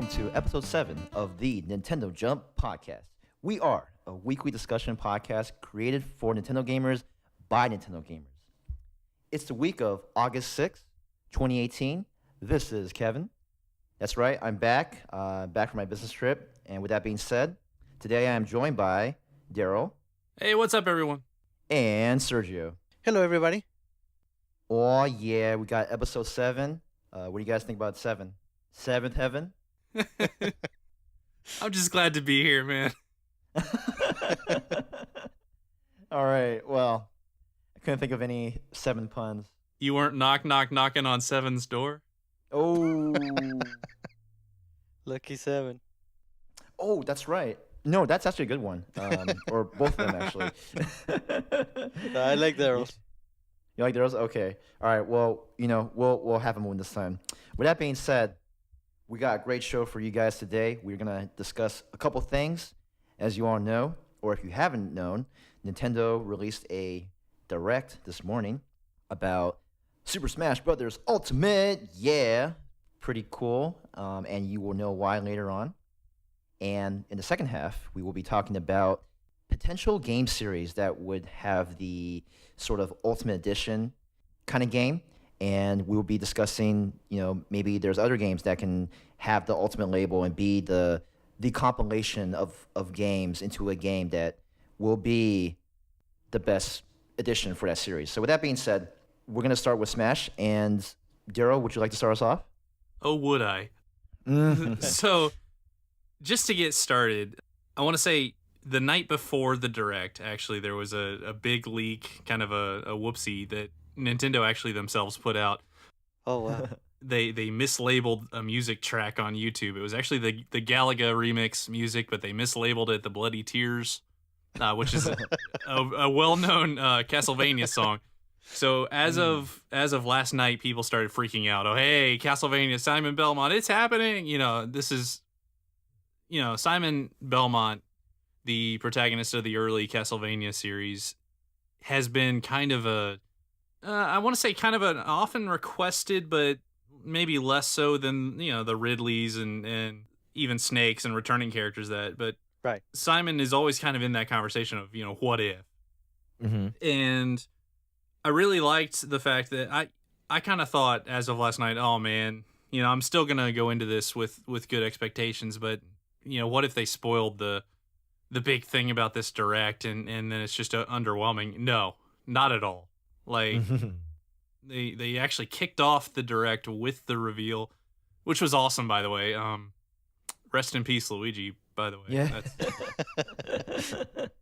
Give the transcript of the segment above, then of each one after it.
to episode 7 of the Nintendo Jump podcast. We are a weekly discussion podcast created for Nintendo gamers by Nintendo gamers. It's the week of August 6th, 2018. This is Kevin. That's right, I'm back from my business trip. And with that being said, today I am joined by Daryl. Hey, what's up, everyone? And Sergio. Hello, everybody. Oh, yeah, we got episode 7. What do you guys think about 7? Seventh heaven? I'm just glad to be here, man. All right, well, I couldn't think of any 7 puns. You weren't knocking on Seven's door? Oh. Lucky 7. Oh, that's right. No, that's actually a good one. Or both of them, actually. I like Daryl's. You like those? Okay. All right. Well, we'll have them win this time. With that being said, we got a great show for you guys today. We're gonna discuss a couple things. As you all know, or if you haven't known, Nintendo released a direct this morning about Super Smash Bros. Ultimate. Yeah, pretty cool. And you will know why later on. And in the second half, we will be talking about potential game series that would have the sort of Ultimate Edition kind of game. And we will be discussing, maybe there's other games that can have the Ultimate label and be the compilation of games into a game that will be the best edition for that series. So with that being said, we're going to start with Smash. And Daryl, would you like to start us off? Oh, would I? So, just to get started, I want to say the night before the Direct, actually, there was a big leak, kind of a whoopsie that Nintendo actually themselves put out. Oh, wow. They mislabeled a music track on YouTube. It was actually the Galaga remix music, but they mislabeled it the Bloody Tears, which is a well-known Castlevania song. So as of last night, people started freaking out. Oh, hey, Castlevania, Simon Belmont, it's happening! This is, Simon Belmont, the protagonist of the early Castlevania series, has been kind of I want to say kind of an often requested, but maybe less so than, the Ridleys and even Snakes and returning characters but right. Simon is always kind of in that conversation of, what if? Mm-hmm. And I really liked the fact that I kind of thought as of last night, oh man, I'm still going to go into this with good expectations, but, what if they spoiled the big thing about this Direct and then it's just underwhelming? No, not at all. Like, they actually kicked off the Direct with the reveal, which was awesome, by the way. Rest in peace, Luigi, by the way. Yeah.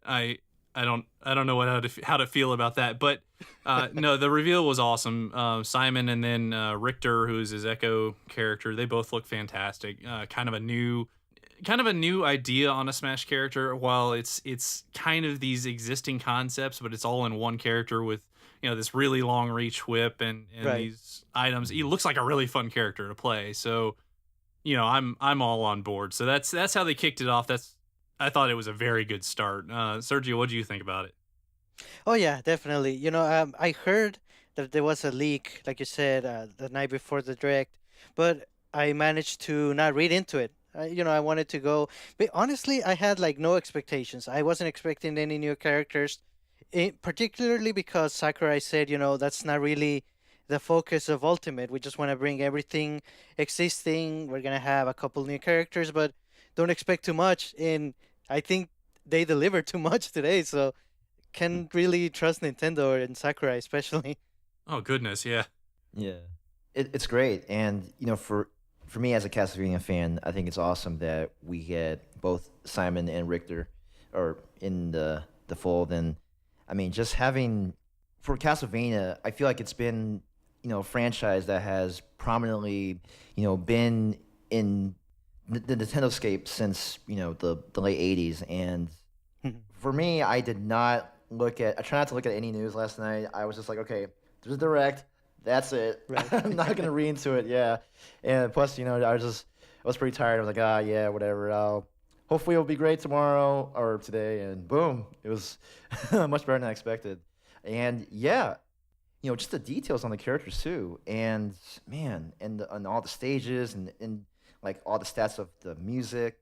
I don't know how to feel about that, but no, the reveal was awesome. Simon and then Richter, who's his Echo character, they both look fantastic. Kind of a new idea on a Smash character. While it's kind of these existing concepts, but it's all in one character with this really long reach whip and right. these items. He looks like a really fun character to play. So I'm all on board. So that's how they kicked it off. I thought it was a very good start. Sergio, what do you think about it? Oh, yeah, definitely. I heard that there was a leak, like you said, the night before the Direct, but I managed to not read into it. I wanted to go. But honestly, I had no expectations. I wasn't expecting any new characters, particularly because Sakurai said, that's not really the focus of Ultimate. We just want to bring everything existing. We're going to have a couple new characters, but don't expect too much. And I think they delivered too much today, so can't really trust Nintendo and Sakurai especially. Oh, goodness, yeah. Yeah. It's great. And, for me as a Castlevania fan, I think it's awesome that we get both Simon and Richter are in the fold. And, I mean, just having... For Castlevania, I feel like it's been, a franchise that has prominently, been in the Nintendo scape since, the late 80s. And for me, I tried not to look at any news last night. I was just like, okay, there's a Direct. That's it. Right. I'm not going to read into it. Yeah. And plus, I was pretty tired. I was like, yeah, whatever. Hopefully it'll be great tomorrow or today. And boom, it was much better than I expected. And yeah, just the details on the characters too. And man, and all the stages and like all the stats of the music,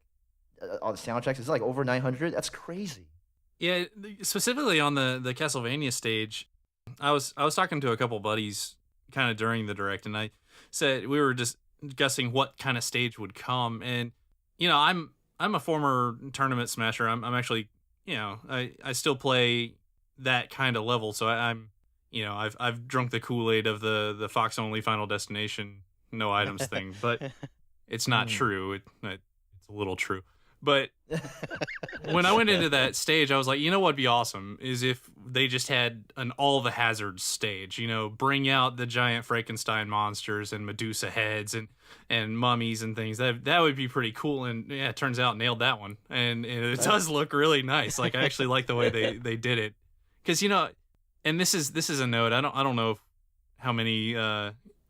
all the soundtracks. It's like over 900. That's crazy. Yeah, specifically on the Castlevania stage, I was talking to a couple buddies kind of during the direct, and I said we were just discussing what kind of stage would come, and I'm a former tournament smasher. I'm actually I still play that kind of level, so I'm I've drunk the Kool-Aid of the Fox only Final Destination no items thing, but it's not Mm. true. It's a little true, but when I went into that stage, I was like, what'd be awesome is if they just had an all the hazards stage. Bring out the giant Frankenstein monsters and Medusa heads and mummies and things. That would be pretty cool. And yeah, it turns out nailed that one, and it does look really nice. Like I actually like the way they did it, because and this is a note. I don't know how many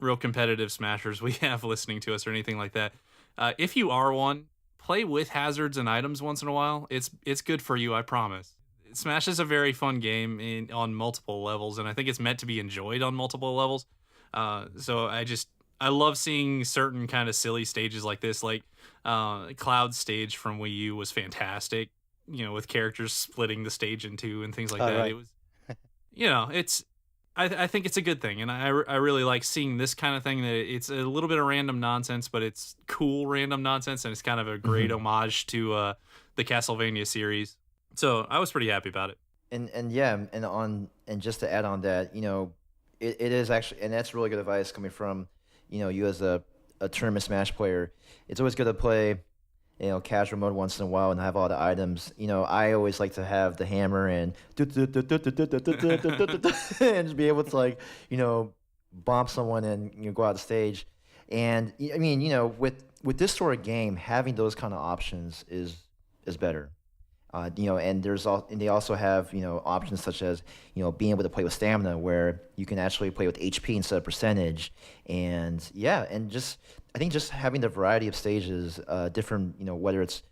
real competitive smashers we have listening to us or anything like that. If you are one, play with hazards and items once in a while. It's good for you, I promise. Smash is a very fun game on multiple levels, and I think it's meant to be enjoyed on multiple levels. So I love seeing certain kind of silly stages like this, like Cloud stage from Wii U was fantastic. With characters splitting the stage in two and things like All that. right. It was, it's. I think it's a good thing, and I really like seeing this kind of thing. That it's a little bit of random nonsense, but it's cool random nonsense, and it's kind of a great homage to the Castlevania series. So I was pretty happy about it. And yeah, and just to add on that, it is actually, and that's really good advice coming from, you as a tournament Smash player. It's always good to play, casual mode once in a while and have all the items. I always like to have the hammer and and just be able to like, bomb someone and go out the stage. And I mean, with this sort of game, having those kind of options is better. And and they also have options such as being able to play with stamina, where you can actually play with HP instead of percentage, and yeah, and I think just having the variety of stages, different whether it's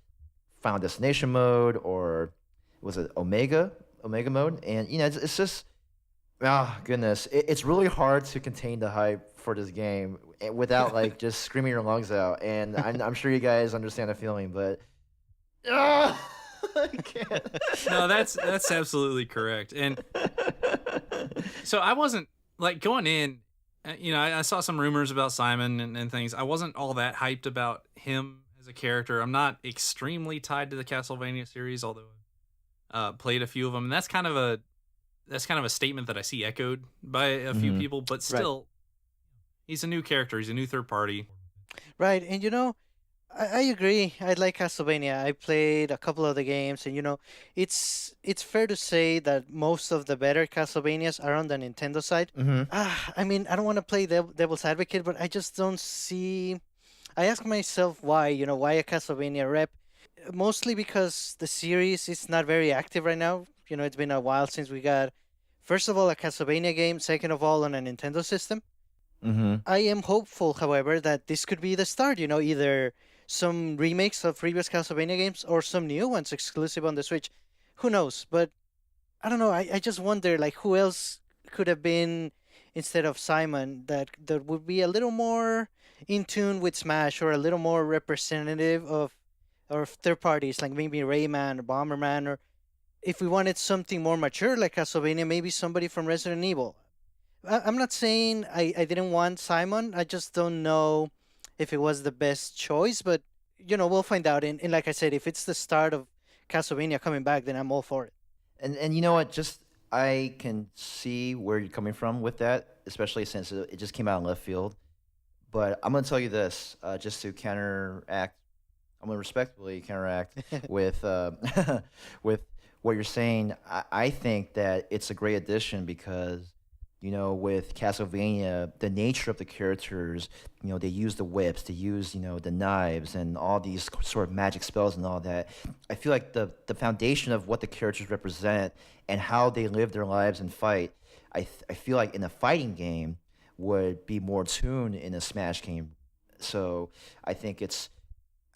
Final Destination mode or was it Omega mode, and it's just goodness, it's really hard to contain the hype for this game without like just screaming your lungs out, and I'm sure you guys understand the feeling, but. I can't. No, that's absolutely correct. And so I wasn't like going in. I saw some rumors about Simon and things. I wasn't all that hyped about him as a character. I'm not extremely tied to the Castlevania series, although I've played a few of them. And that's kind of a statement that I see echoed by a few people. But still, he's a new character. He's a new third party. Right, and I agree. I like Castlevania. I played a couple of the games, and it's fair to say that most of the better Castlevanias are on the Nintendo side. Mm-hmm. I mean, I don't want to play devil's advocate, but I just don't see. I ask myself why. Why a Castlevania rep? Mostly because the series is not very active right now. It's been a while since we got, first of all, a Castlevania game. Second of all, on a Nintendo system. Mm-hmm. I am hopeful, however, that this could be the start. Either some remakes of previous Castlevania games or some new ones exclusive on the Switch. Who knows? But I don't know. I just wonder, like, who else could have been instead of Simon that would be a little more in tune with Smash or a little more representative of third parties, like maybe Rayman or Bomberman, or if we wanted something more mature like Castlevania, maybe somebody from Resident Evil. I'm not saying I didn't want Simon. I just don't know if it was the best choice, but we'll find out. And like I said, if it's the start of Castlevania coming back, then I'm all for it. And you know what? Just I can see where you're coming from with that, especially since it just came out in left field. But I'm gonna tell you this, just to counteract. I'm gonna respectfully counteract with with what you're saying. I think that it's a great addition because with Castlevania, the nature of the characters, they use the whips, they use, the knives and all these sort of magic spells and all that. I feel like the foundation of what the characters represent and how they live their lives and fight, I feel like in a fighting game would be more tuned in a Smash game. So I think it's,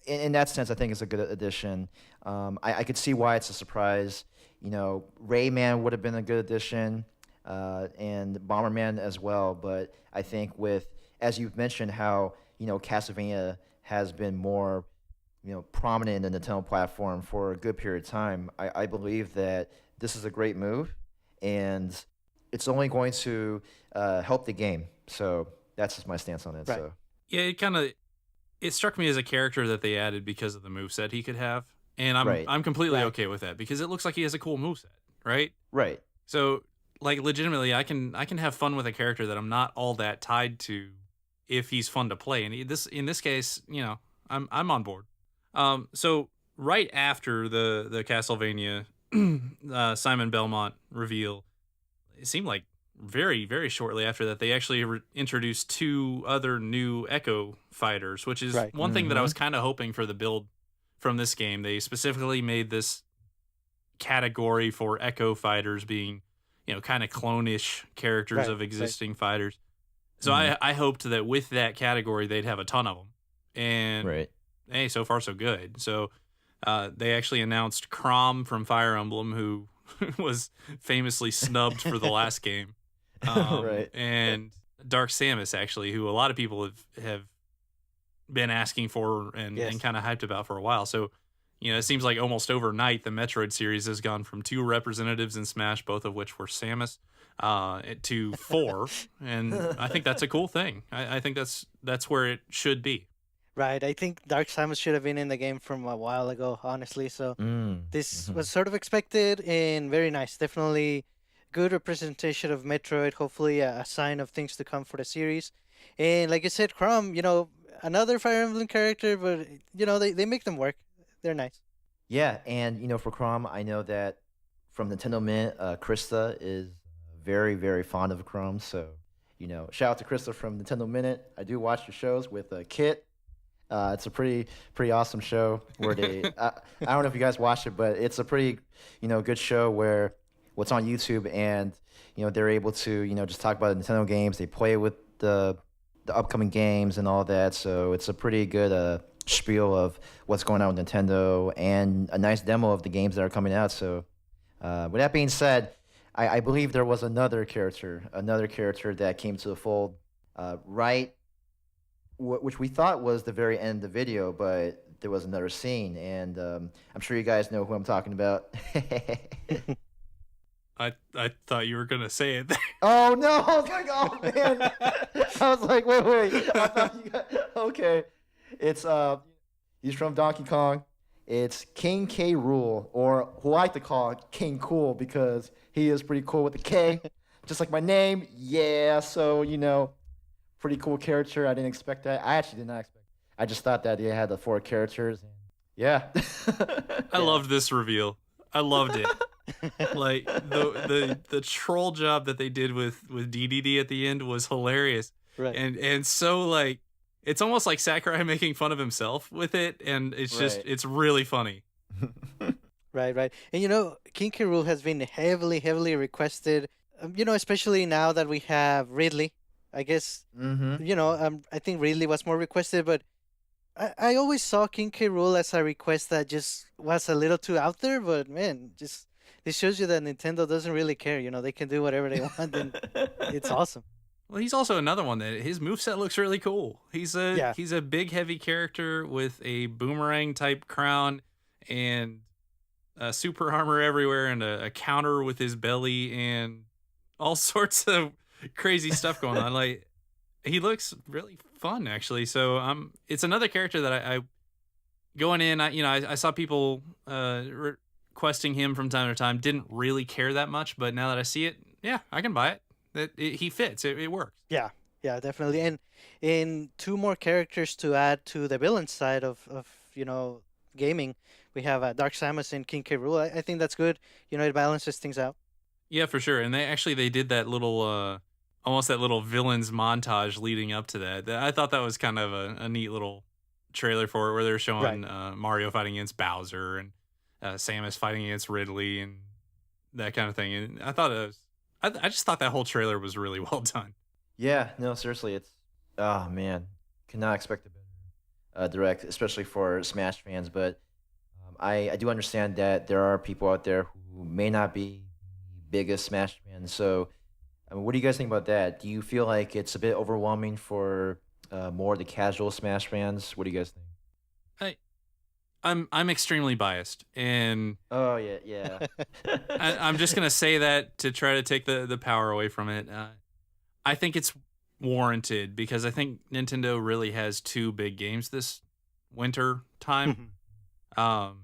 in that sense, I think it's a good addition. I could see why it's a surprise. Rayman would have been a good addition. And Bomberman as well. But I think as you've mentioned, how Castlevania has been more, prominent in the Nintendo platform for a good period of time, I believe that this is a great move, and it's only going to help the game. So that's just my stance on it. Right. So Yeah, it struck me as a character that they added because of the moveset he could have. And I'm right, I'm completely Right. okay with that because it looks like he has a cool moveset, right? right, So like legitimately I can have fun with a character that I'm not all that tied to if he's fun to play. And in this case, I'm on board. So right after the Castlevania Simon Belmont reveal, it seemed like very very shortly after that they actually introduced two other new Echo fighters, which is Right. one thing that I hmm was kind of hoping for the build from this game. They specifically made this category for Echo fighters being, kind of clone-ish characters Right. of Right. existing fighters. So hmm I hoped that with that category they'd have a ton of them, and right. hey, so far so good. So they actually announced Crom from Fire Emblem, who was famously snubbed for the last game, Right. and Dark Samus, actually, who a lot of people have been asking for and Yes. kind of hyped about for a while. So, it seems like almost overnight the Metroid series has gone from 2 representatives in Smash, both of which were Samus, to 4, and I think that's a cool thing. I think that's where it should be. Right. I think Dark Samus should have been in the game from a while ago, honestly. So this Mm-hmm. was sort of expected and very nice. Definitely good representation of Metroid. Hopefully a sign of things to come for the series. And like you said, Chrom, another Fire Emblem character, but they make them work. They're nice. Yeah, and for Chrome, I know that from Nintendo Mint, Krista is very, very fond of Chrome. So, shout out to Krista from Nintendo Minute. I do watch the shows with Kit. It's a pretty awesome show where they. I don't know if you guys watch it, but it's a pretty, good show where what's on YouTube, and they're able to just talk about the Nintendo games. They play with the upcoming games and all that. So it's a pretty good spiel of what's going on with Nintendo and a nice demo of the games that are coming out. So with that being said, I believe there was another character that came to the fold right, which we thought was the very end of the video, but there was another scene, and I'm sure you guys know who I'm talking about. I thought you were gonna say it. Oh no! I was like, oh man! I was like, wait. I thought okay. It's he's from Donkey Kong. It's King K. Rool, or who I like to call King Cool because he is pretty cool with the K, just like my name. Yeah, so pretty cool character. I didn't expect that. I actually did not expect. I just thought that they had the 4 characters. And yeah. I loved this reveal. I loved it. Like the troll job that they did with DDD at the end was hilarious, Right. and so like it's almost like Sakurai making fun of himself with it, and it's just Right. it's really funny. Right. And King K. Rool has been heavily requested. Especially now that we have Ridley. I guess Mm-hmm. I think Ridley was more requested, but I always saw King K. Rool as a request that just was a little too out there. But man, just this shows you that Nintendo doesn't really care. They can do whatever they want, and it's awesome. Well, he's also another one that his moveset looks really cool. He's Yeah. a big heavy character with a boomerang type crown and super armor everywhere and a counter with his belly and all sorts of crazy stuff going on. Like he looks really fun actually. So it's another character that I going in. I saw people requesting him from time to time. Didn't really care that much, but now that I see it, yeah, I can buy it. He fits. It works. Yeah, definitely. And in 2 more characters to add to the villain side of gaming, we have Dark Samus and King K. Rool. I think that's good. It balances things out. Yeah, for sure. And they did that little almost that little villains montage leading up to that. I thought that was kind of a neat little trailer for it where they're showing Mario fighting against Bowser and Samus fighting against Ridley and that kind of thing. And I thought I just thought that whole trailer was really well done. Yeah, no, seriously, it's oh man, cannot expect a better direct, especially for Smash fans. But I do understand that there are people out there who may not be biggest Smash fans. So, I mean, what do you guys think about that? Do you feel like it's a bit overwhelming for more the casual Smash fans? What do you guys think? I I'm extremely biased, and Oh yeah, yeah. I'm just gonna say that to try to take the power away from it. I think it's warranted because I think Nintendo really has two big games this winter time. Um,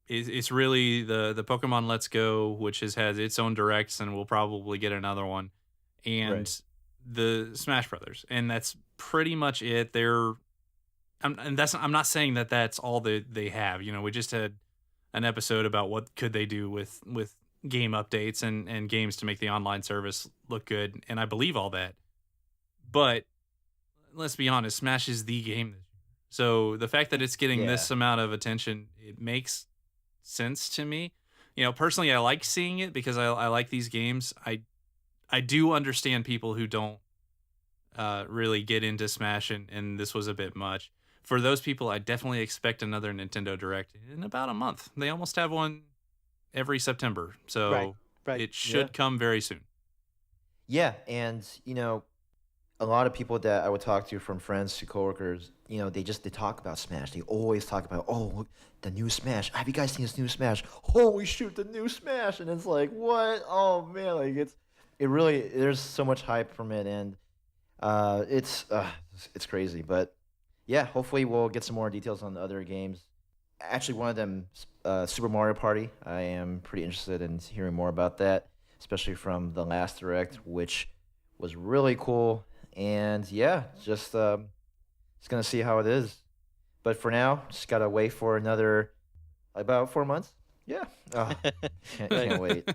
it's really the Pokemon Let's Go, which has its own directs, and we'll probably get another one, Right. and the Smash Brothers, and that's pretty much it. I'm not saying that that's all that they have. You know, we just had an episode about what could they do with game updates and games to make the online service look good, and I believe all that. But let's be honest, Smash is the game this year. So the fact that it's getting Yeah. this amount of attention, it makes sense to me. You know, personally, I like seeing it because I like these games. I do understand people who don't really get into Smash, and this was a bit much. For those people, I definitely expect another Nintendo Direct in about a month. They almost have one every September, Right, so right. it Yeah. should come very soon. Yeah, and a lot of people that I would talk to, from friends to coworkers, they talk about Smash. They always talk about, oh, look, the new Smash. Have you guys seen this new Smash? Holy shoot, the new Smash! And it's like, what? Oh man, like it really, there's so much hype from it, and it's crazy. But yeah, hopefully we'll get some more details on the other games. Actually, one of them, Super Mario Party. I am pretty interested in hearing more about that, especially from the last direct, which was really cool. And yeah, just gonna see how it is. But for now, just gotta wait for another about 4 months. Yeah. Oh, Right. can't wait.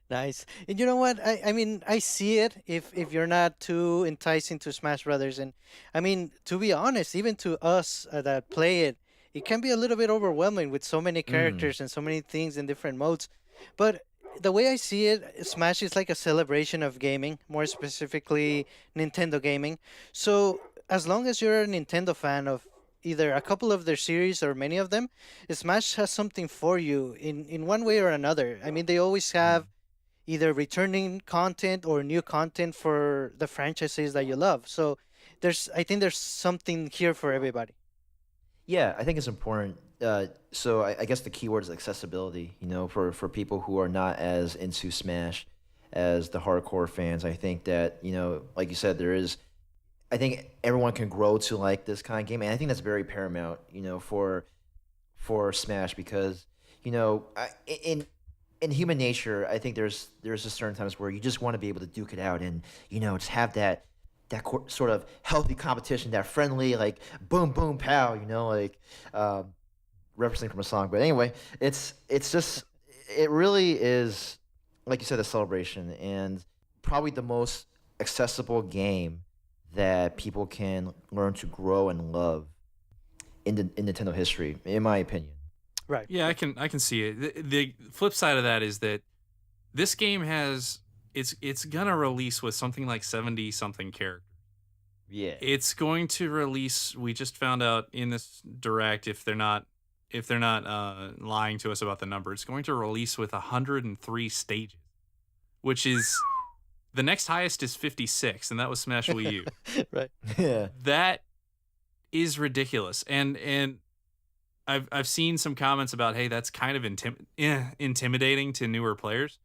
Nice. And you know what? I mean, I see it if you're not too enticing to Smash Brothers. And I mean, to be honest, even to us that play it, it can be a little bit overwhelming with so many Mm, characters and so many things in different modes. But the way I see it, Smash is like a celebration of gaming, more specifically Nintendo gaming. So as long as you're a Nintendo fan of either a couple of their series or many of them, Smash has something for you in one way or another. I mean, they always have mm. either returning content or new content for the franchises that you love. So I think there's something here for everybody. Yeah, I think it's important. So I guess the key word is accessibility. For people who are not as into Smash as the hardcore fans, I think that like you said, there is. I think everyone can grow to like this kind of game, and I think that's very paramount. For Smash because in human nature, I think there's just certain times where you just want to be able to duke it out and just have that sort of healthy competition, that friendly like boom boom pow, like referencing from a song. But anyway, it's just it really is, like you said, a celebration, and probably the most accessible game that people can learn to grow and love in Nintendo history, in my opinion. Right. Yeah, I can see it. The flip side of that is that this game has it's gonna release with something like 70 something characters. Yeah. It's going to release. We just found out in this direct, if they're not lying to us about the number, it's going to release with 103 stages, which is the next highest is 56, and that was Smash Wii U. Right. Yeah. That is ridiculous, and I've seen some comments about, hey, that's kind of intimidating to newer players,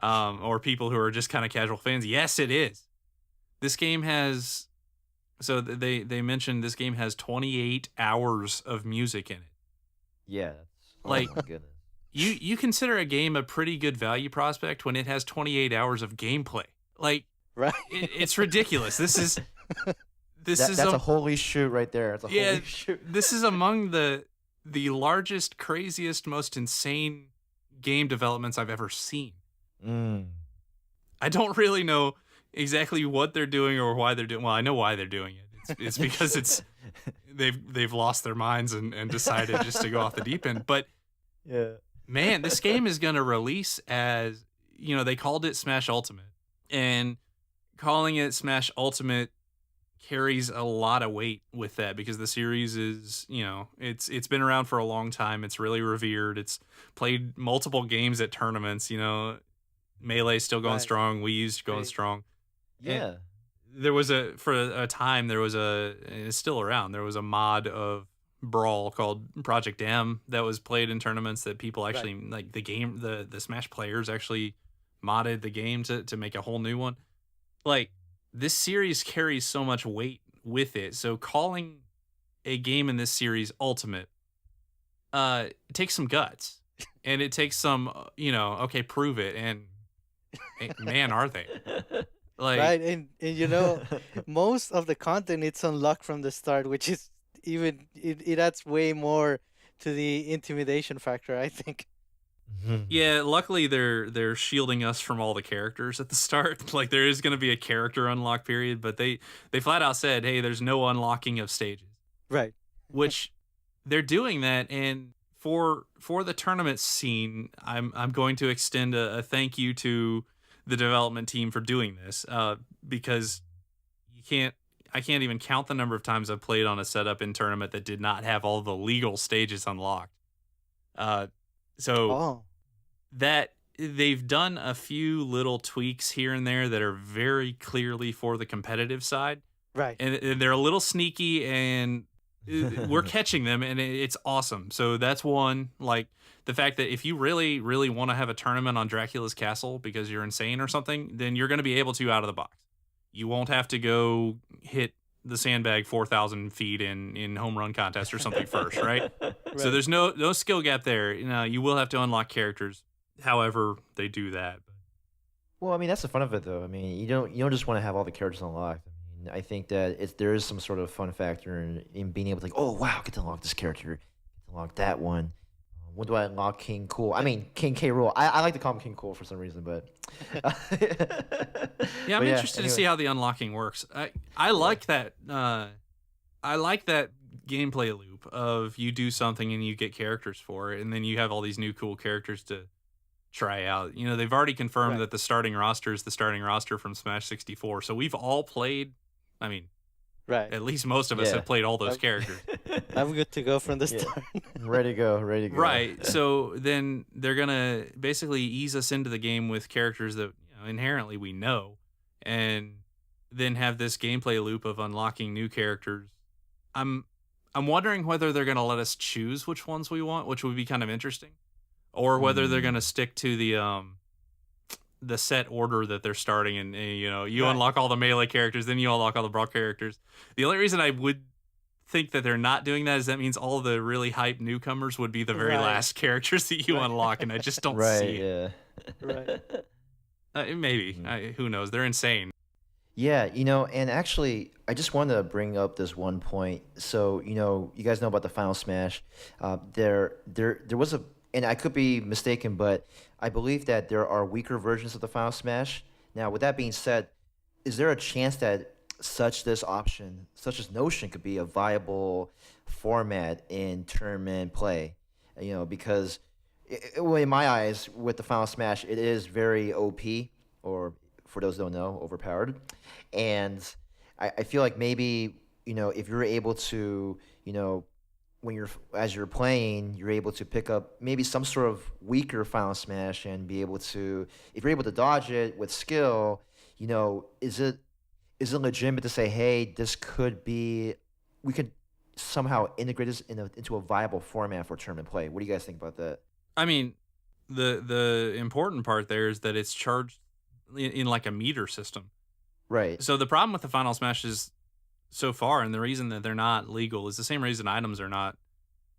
or people who are just kind of casual fans. Yes, it is. This game has they mentioned this game has 28 hours of music in it. Yeah. Oh Like my goodness. you consider a game a pretty good value prospect when it has 28 hours of gameplay. Like Right. it's ridiculous. This is That's a a holy shoot right there. It's a yeah. holy shoot. This is among the largest, craziest, most insane game developments I've ever seen. Mm. I don't really know exactly what they're doing or why they're doing. Well, I know why they're doing it. It's because they've lost their minds and decided just to go off the deep end. But Yeah. man, this game is gonna release as they called it Smash Ultimate, and calling it Smash Ultimate carries a lot of weight with that because the series is it's been around for a long time. It's really revered. It's played multiple games at tournaments. Melee's still going Right. strong. Wii U's going Right. strong. Yeah. there was a for a time there was a and it's still around. There was a mod of Brawl called Project M that was played in tournaments that people Right. actually like the game the Smash players actually modded the game to make a whole new one. Like this series carries so much weight with it. So calling a game in this series ultimate it takes some guts. And it takes some okay, prove it and man are they. Like Right, and you know, most of the content it's unlocked from the start, which is even it adds way more to the intimidation factor, I think. yeah, luckily they're shielding us from all the characters at the start. Like there is going to be a character unlock period, but they flat out said, "Hey, there's no unlocking of stages." Right. Which they're doing that, and for the tournament scene, I'm going to extend a thank you to the development team for doing this, because you can't I can't even count the number of times I've played on a setup in tournament that did not have all the legal stages unlocked. Uh, so Oh, that they've done a few little tweaks here and there that are very clearly for the competitive side, right. and they're a little sneaky, and we're catching them, and it's awesome. So that's one, like the fact that if you really really want to have a tournament on Dracula's Castle because you're insane or something, then you're going to be able to out of the box. You won't have to go hit the sandbag 4,000 feet in home run contest or something first, right? So Right. there's no skill gap there. You will have to unlock characters, however they do that. Well, I mean, that's the fun of it, though. I mean, you don't just want to have all the characters unlocked. I mean, I think that there is some sort of fun factor in being able to, like, oh wow, get to unlock this character, get to unlock that one. When do I unlock King Cool? I mean, King K. Rool. I like to call him King Cool for some reason, but Yeah, I'm but yeah. interested to see Anyway, how the unlocking works. I like that. I like that gameplay loop of you do something and you get characters for it, and then you have all these new cool characters to try out. They've already confirmed Right. that the starting roster is the starting roster from Smash 64. So we've all played. I mean, Right. at least most of us yeah. have played all those I'm, characters. I'm good to go from the Yeah. start. Ready to go, ready to go. Right. So then they're gonna basically ease us into the game with characters that inherently we know, and then have this gameplay loop of unlocking new characters. I'm I'm wondering whether they're gonna let us choose which ones we want, which would be kind of interesting, or whether they're Hmm. gonna stick to the set order that they're starting, and you Right. unlock all the melee characters, then you unlock all the brawl characters. The only reason I would think that they're not doing that is that means all the really hype newcomers would be the very Right. last characters that you Right. unlock, and I just don't Right, see it. yeah. Right. Maybe. Mhm. Who knows? They're insane. Yeah, and actually, I just wanted to bring up this one point. So, you guys know about the Final Smash. There was and I could be mistaken, but I believe that there are weaker versions of the Final Smash. Now, with that being said, is there a chance that this option, such as Notion, could be a viable format in tournament play? Because well, in my eyes, with the Final Smash, it is very OP, or for those who don't know, overpowered. And I feel like maybe, if you're able to, when as you're playing, you're able to pick up maybe some sort of weaker Final Smash and be able to, if you're able to dodge it with skill, is it legitimate to say, hey, this could be, we could somehow integrate this into a viable format for tournament play? What do you guys think about that? I mean, the important part there is that it's charged in like a meter system. Right. So the problem with the Final Smashes so far, and the reason that they're not legal, is the same reason items are not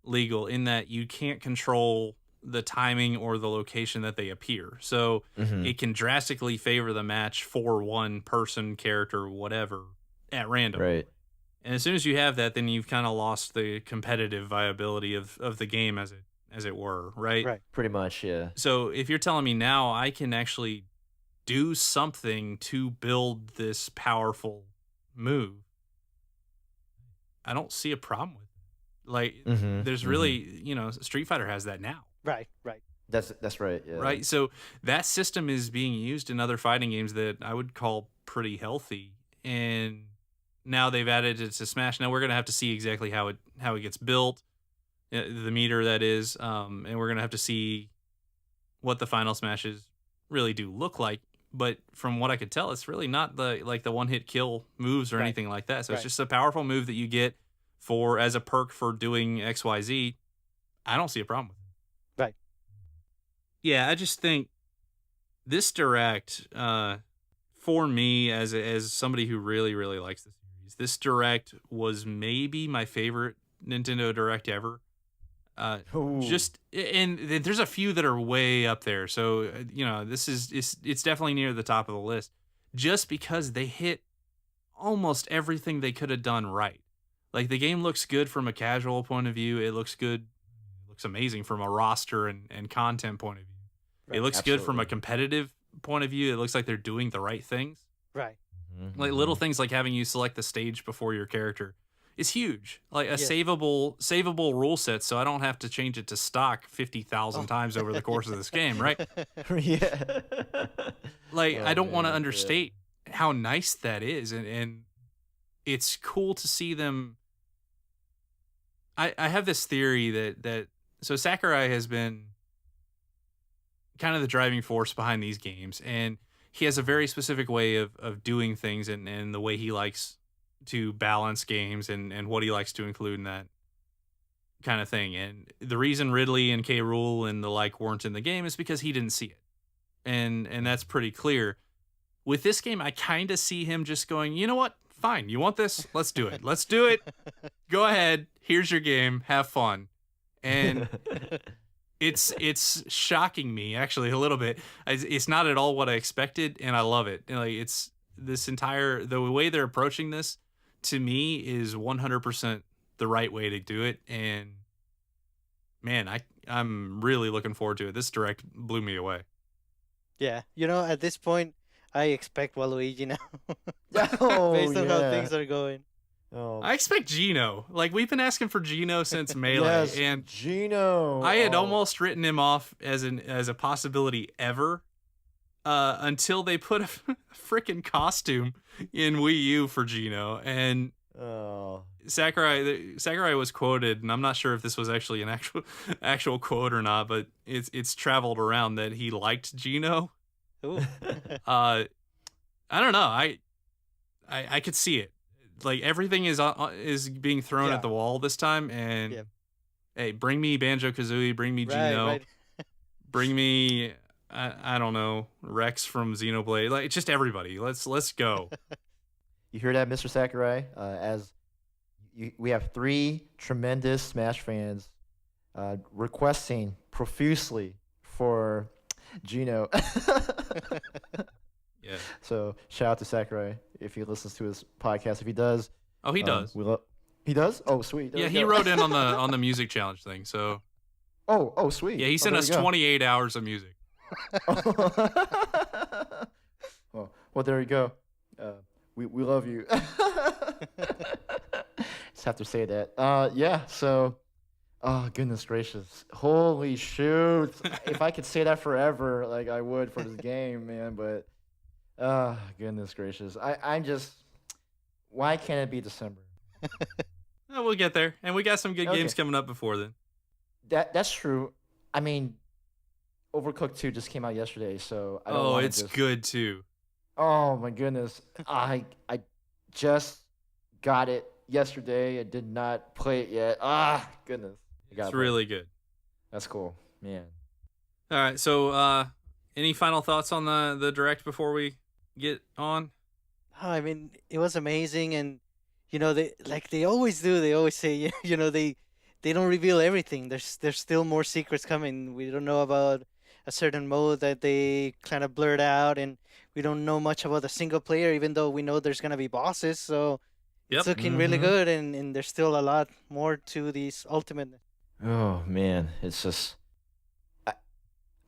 legal, in that you can't control the timing or the location that they appear. So Hmm. it can drastically favor the match for one person, character, whatever, at random. Right. And as soon as you have that, then you've kind of lost the competitive viability of the game as it were, right? Right. Pretty much, yeah. So if you're telling me now I can actually do something to build this powerful move, I don't see a problem with it. Like Hmm. there's really, Street Fighter has that now. Right. Right. That's right. Yeah. Right? So that system is being used in other fighting games that I would call pretty healthy. And now they've added it to Smash. Now we're going to have to see exactly how it gets built, the meter that is, and we're going to have to see what the final Smashes really do look like. but from what I could tell, it's really not the one hit kill moves or Right. anything like that. So it's Right. just a powerful move that you get for as a perk for doing XYZ. I don't see a problem with it. Right. Yeah, I just think this direct, for me as somebody who really really likes the series, this direct was maybe my favorite Nintendo Direct ever. Ooh. And there's a few that are way up there, so this is it's definitely near the top of the list, just because they hit almost everything they could have done right. Like the game looks good from a casual point of view. It looks good, it looks amazing from a roster and content point of view. It Right. looks good from a Absolutely. competitive point of view. It looks like they're doing the right things. Right. Like little things like having you select the stage before your character is huge. Like a Yes. savable rule set, so I don't have to change it to stock 50,000 times over the course of this game, right? Yeah. Like Oh, I don't want to man, yeah. understate how nice that is, and it's cool to see them. I have this theory that so Sakurai has been kind of the driving force behind these games, and he has a very specific way of doing things and the way he likes to balance games and what he likes to include in that kind of thing. And the reason Ridley and K. Rool and the like weren't in the game is because he didn't see it, and that's pretty clear. With this game, I kind of see him just going, you know what? Fine, you want this? Let's do it. Let's do it. Go ahead. Here's your game. Have fun. And it's shocking me actually a little bit. It's not at all what I expected, and I love it. Like it's the way they're approaching this to me is 100% the right way to do it. And man, I'm really looking forward to it. This direct blew me away. Yeah. At this point, I expect Waluigi now, Oh, based on how yeah. things are going. Oh, I expect Gino. Like we've been asking for Gino since Melee, yes, and Gino. I had Oh. almost written him off as a possibility ever, until they put a freaking costume in Wii U for Gino. And Oh. Sakurai was quoted, and I'm not sure if this was actually an actual quote or not, but it's traveled around that he liked Gino. Ooh. I don't know. I could see it. Like everything is being thrown Yeah. at the wall this time, and Yeah. hey, bring me Banjo-Kazooie, bring me Gino, Right. bring me I don't know, Rex from Xenoblade, like just everybody. Let's go. You hear that, Mr. Sakurai? We have 3 tremendous Smash fans requesting profusely for Gino. Yeah. So shout out to Sakurai if he listens to his podcast. If he does, Oh, he does. He does? Oh, sweet. There Yeah, we he go. wrote in on the music challenge thing. So Oh, sweet. yeah, he sent us 28 hours of music. Well, there you go. We love you. Just have to say that. Yeah. So, oh goodness gracious, holy shoot! If I could say that forever, like I would for this game, man. But, goodness gracious, I'm just. Why can't it be December? Oh, we'll get there, and we got some good Okay. games coming up before then. That's true. I mean, Overcooked 2 just came out yesterday, so I don't Oh, wanna it's just, good too. Oh my goodness. I just got it yesterday. I did not play it yet. Goodness. I gotta It's play it. really good. That's cool. Man. All right, so any final thoughts on the direct before we get on? Oh, I mean, it was amazing, and they always do. They always say, they don't reveal everything. There's still more secrets coming. We don't know about a certain mode that they kind of blurred out, and we don't know much about the single player, even though we know there's gonna be bosses. So Yep. it's looking really Mhm. good, and there's still a lot more to these ultimate. Oh man. It's just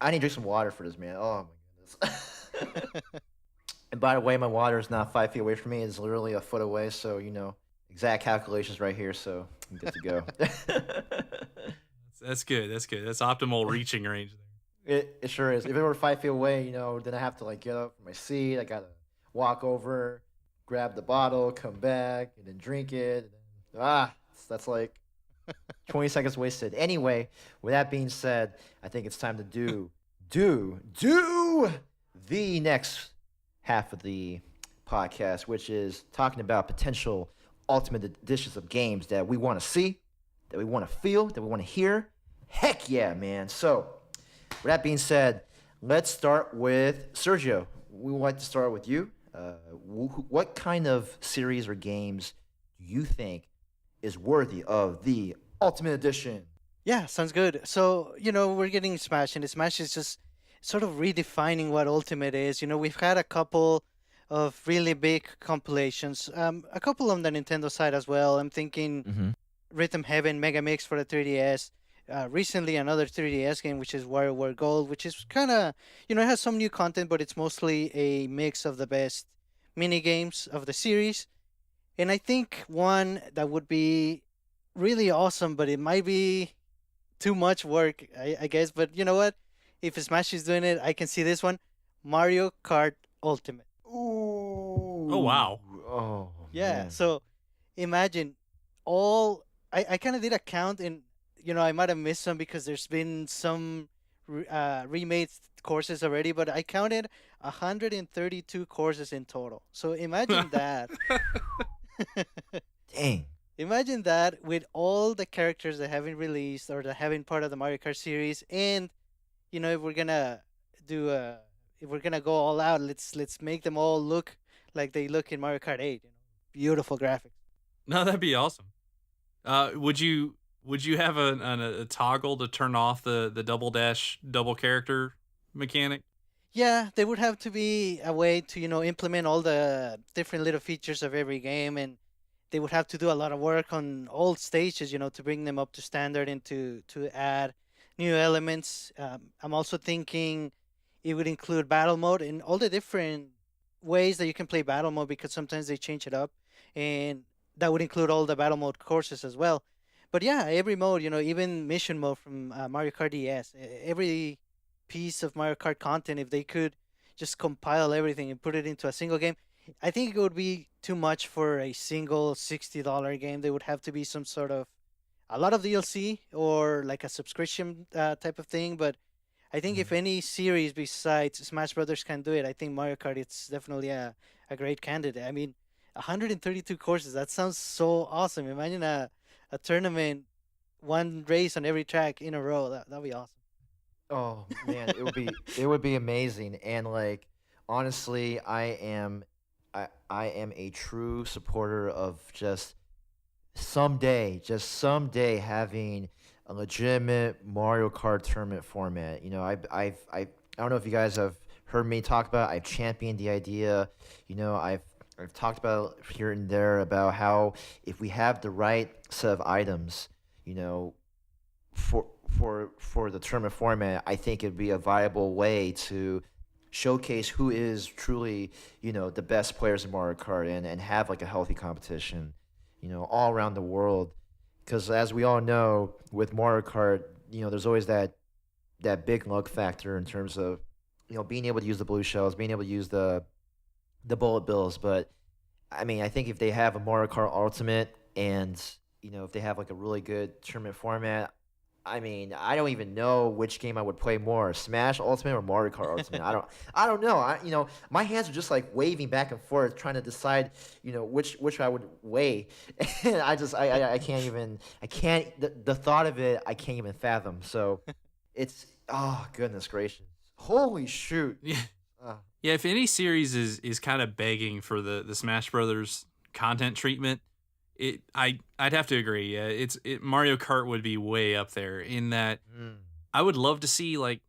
I need to drink some water for this, man. Oh my goodness. And by the way, my water is not 5 feet away from me. It's literally a foot away, so exact calculations right here, so I'm good to go. That's good. That's good. That's optimal reaching range there. It sure is. If it were 5 feet away, then I have to get up from my seat. I gotta walk over, grab the bottle, come back, and then drink it. And then, that's like 20 seconds wasted. Anyway, with that being said, I think it's time to do the next half of the podcast, which is talking about potential ultimate editions of games that we want to see, that we want to feel, that we want to hear. Heck yeah, man. So, with that being said, let's start with Sergio. We would like to start with you. What kind of series or games do you think is worthy of the Ultimate Edition? Yeah, sounds good. So, we're getting Smash, and Smash is just sort of redefining what Ultimate is. We've had a couple of really big compilations, a couple on the Nintendo side as well. I'm thinking Mm-hmm. Rhythm Heaven Mega Mix for the 3DS. Recently, another 3DS game, which is WarioWare Gold, which is kind of, it has some new content, but it's mostly a mix of the best mini games of the series. And I think one that would be really awesome, but it might be too much work, I guess. But you know what? If Smash is doing it, I can see this one, Mario Kart Ultimate. Ooh. Oh, wow. Oh, Yeah. man. So imagine all. I kind of did a count, and I might have missed some because there's been some remade courses already, but I counted 132 courses in total. So imagine that. Dang. Imagine that with all the characters that haven't released or that haven't part of the Mario Kart series, and if we're gonna do if we're gonna go all out, let's make them all look like they look in Mario Kart 8. Beautiful graphics. No, that'd be awesome. Would you have a toggle to turn off the double dash double character mechanic? Yeah, there would have to be a way to implement all the different little features of every game, and they would have to do a lot of work on all stages, to bring them up to standard and to add new elements. I'm also thinking it would include battle mode and all the different ways that you can play battle mode because sometimes they change it up, and that would include all the battle mode courses as well. But yeah, every mode, even mission mode from Mario Kart DS, every piece of Mario Kart content, if they could just compile everything and put it into a single game, I think it would be too much for a single $60 game. There would have to be some sort of a lot of DLC or like a subscription type of thing. But I think if Mhm. any series besides Smash Brothers can do it, I think Mario Kart it's definitely a great candidate. I mean, 132 courses. That sounds so awesome. Imagine a tournament, one race on every track in a row. That'd be awesome. Oh man, it would be amazing. And like honestly, I am a true supporter of just someday having a legitimate Mario Kart tournament format. I don't know if you guys have heard me talk about. I've championed the idea. I've talked about here and there about how if we have the right set of items, you know, for for the tournament format, I think it'd be a viable way to showcase who is truly, the best players in Mario Kart and have like a healthy competition, all around the world. Because as we all know, with Mario Kart, there's always that big luck factor in terms of, being able to use the blue shells, being able to use the bullet bills. But I mean, I think if they have a Mario Kart Ultimate and, if they have like a really good tournament format, I mean, I don't even know which game I would play more, Smash Ultimate or Mario Kart Ultimate. I don't know. My hands are just like waving back and forth, trying to decide, which I would weigh, and I can't even, the thought of it, I can't even fathom. So, it's oh goodness gracious, holy shoot. Yeah. Uh, Yeah, if any series is kind of begging for the Smash Brothers content treatment, I'd have to agree. Yeah, Mario Kart would be way up there in that. mm, I would love to see like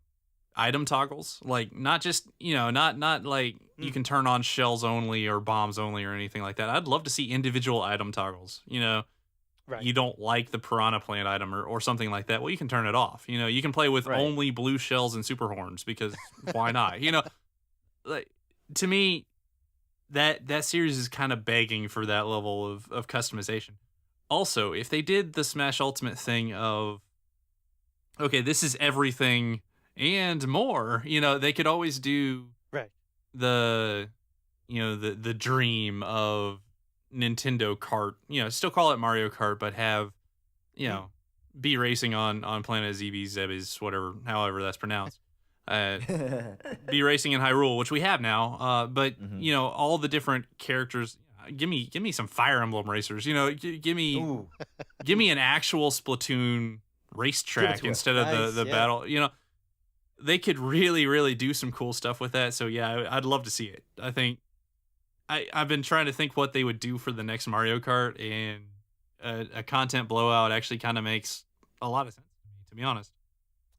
item toggles, like not just not like you Mm. can turn on shells only or bombs only or anything like that. I'd love to see individual item toggles. Right. You don't like the piranha plant item or something like that. Well, you can turn it off. You can play with Right. only blue shells and super horns because why not? Like to me that series is kind of begging for that level of customization. Also, if they did the Smash Ultimate thing of okay, this is everything and more, they could always do Right. the the dream of Nintendo Kart, still call it Mario Kart but have, Mm. be racing on Planet ZB Zebes, whatever, however that's pronounced. uh, be racing in Hyrule, which we have now. But Mhm. all the different characters. Give me some Fire Emblem racers. Ooh, give me an actual Splatoon give it racetrack to us. instead of the Nice, the yeah. battle. They could really, really do some cool stuff with that. So yeah, I'd love to see it. I think I've been trying to think what they would do for the next Mario Kart, and a content blowout actually kind of makes a lot of sense to be honest.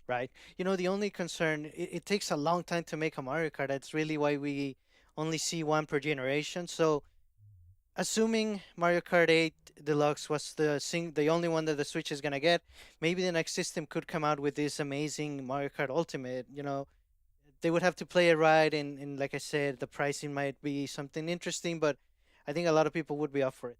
Right. The only concern, it takes a long time to make a Mario Kart. That's really why we only see one per generation. So, assuming Mario Kart 8 Deluxe was the only one that the Switch is gonna get, maybe the next system could come out with this amazing Mario Kart Ultimate. They would have to play it right, and like I said, the pricing might be something interesting, but I think a lot of people would be up for it.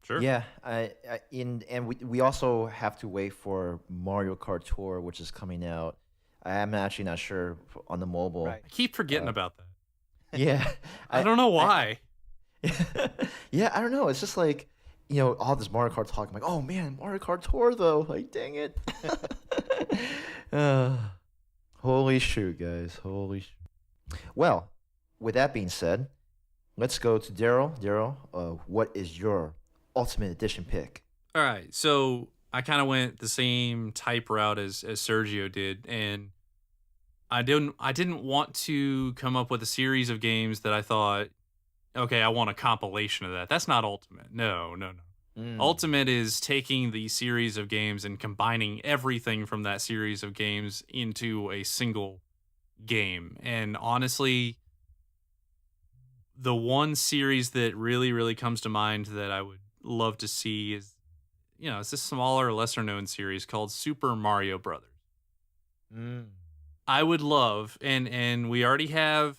Sure. Yeah, and we also have to wait for Mario Kart Tour, which is coming out. I'm actually not sure on the mobile. Right. I keep forgetting Uh, about that. Yeah, I don't know why. yeah, I don't know. It's just like, all this Mario Kart talk. I'm like, oh man, Mario Kart Tour though. Like, dang it. uh, holy shoot, guys. Holy shoot. Well, with that being said, let's go to Daryl. Daryl, what is your Ultimate Edition pick? All right, so I kind of went the same type route as Sergio did, and I didn't want to come up with a series of games that I thought, okay, I want a compilation of that. That's not Ultimate. No, no, no. Mm. Ultimate is taking the series of games and combining everything from that series of games into a single game. And honestly, the one series that really, really comes to mind that I would love to see is, it's a smaller, lesser known series called Super Mario Brothers. Mm. I would love, and we have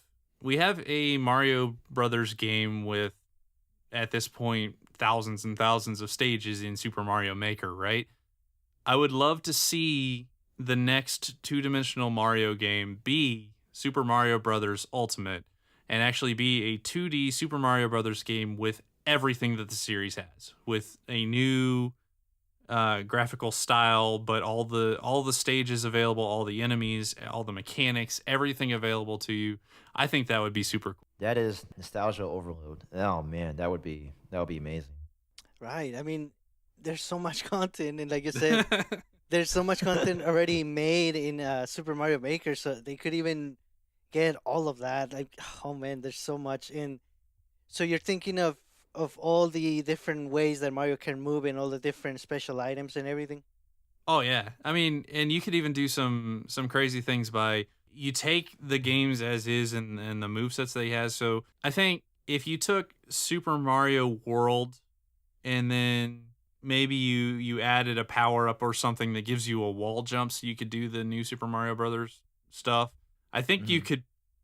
a Mario Brothers game with, at this point, thousands and thousands of stages in Super Mario Maker, right? I would love to see the next two-dimensional Mario game be Super Mario Brothers Ultimate, and actually be a 2D Super Mario Brothers game with everything that the series has, with a new graphical style, but all the stages available, all the enemies, all the mechanics, everything available to you. I think that would be super That is nostalgia overload. Oh man, that would be amazing. Right. I mean, there's so much content, and like you said, cool. there's so much content already made in Super Mario Maker, so they could even get all of that. Like, oh man, there's so much in. So you're thinking of all the different ways that Mario can move and all the different special items and everything. Oh yeah. I mean, and you could even do some crazy things by, you take the games as is and the movesets that he has. So I think if you took Super Mario World and then maybe you added a power up or something that gives you a wall jump so you could do the new Super Mario Brothers stuff, I think you Mhm. could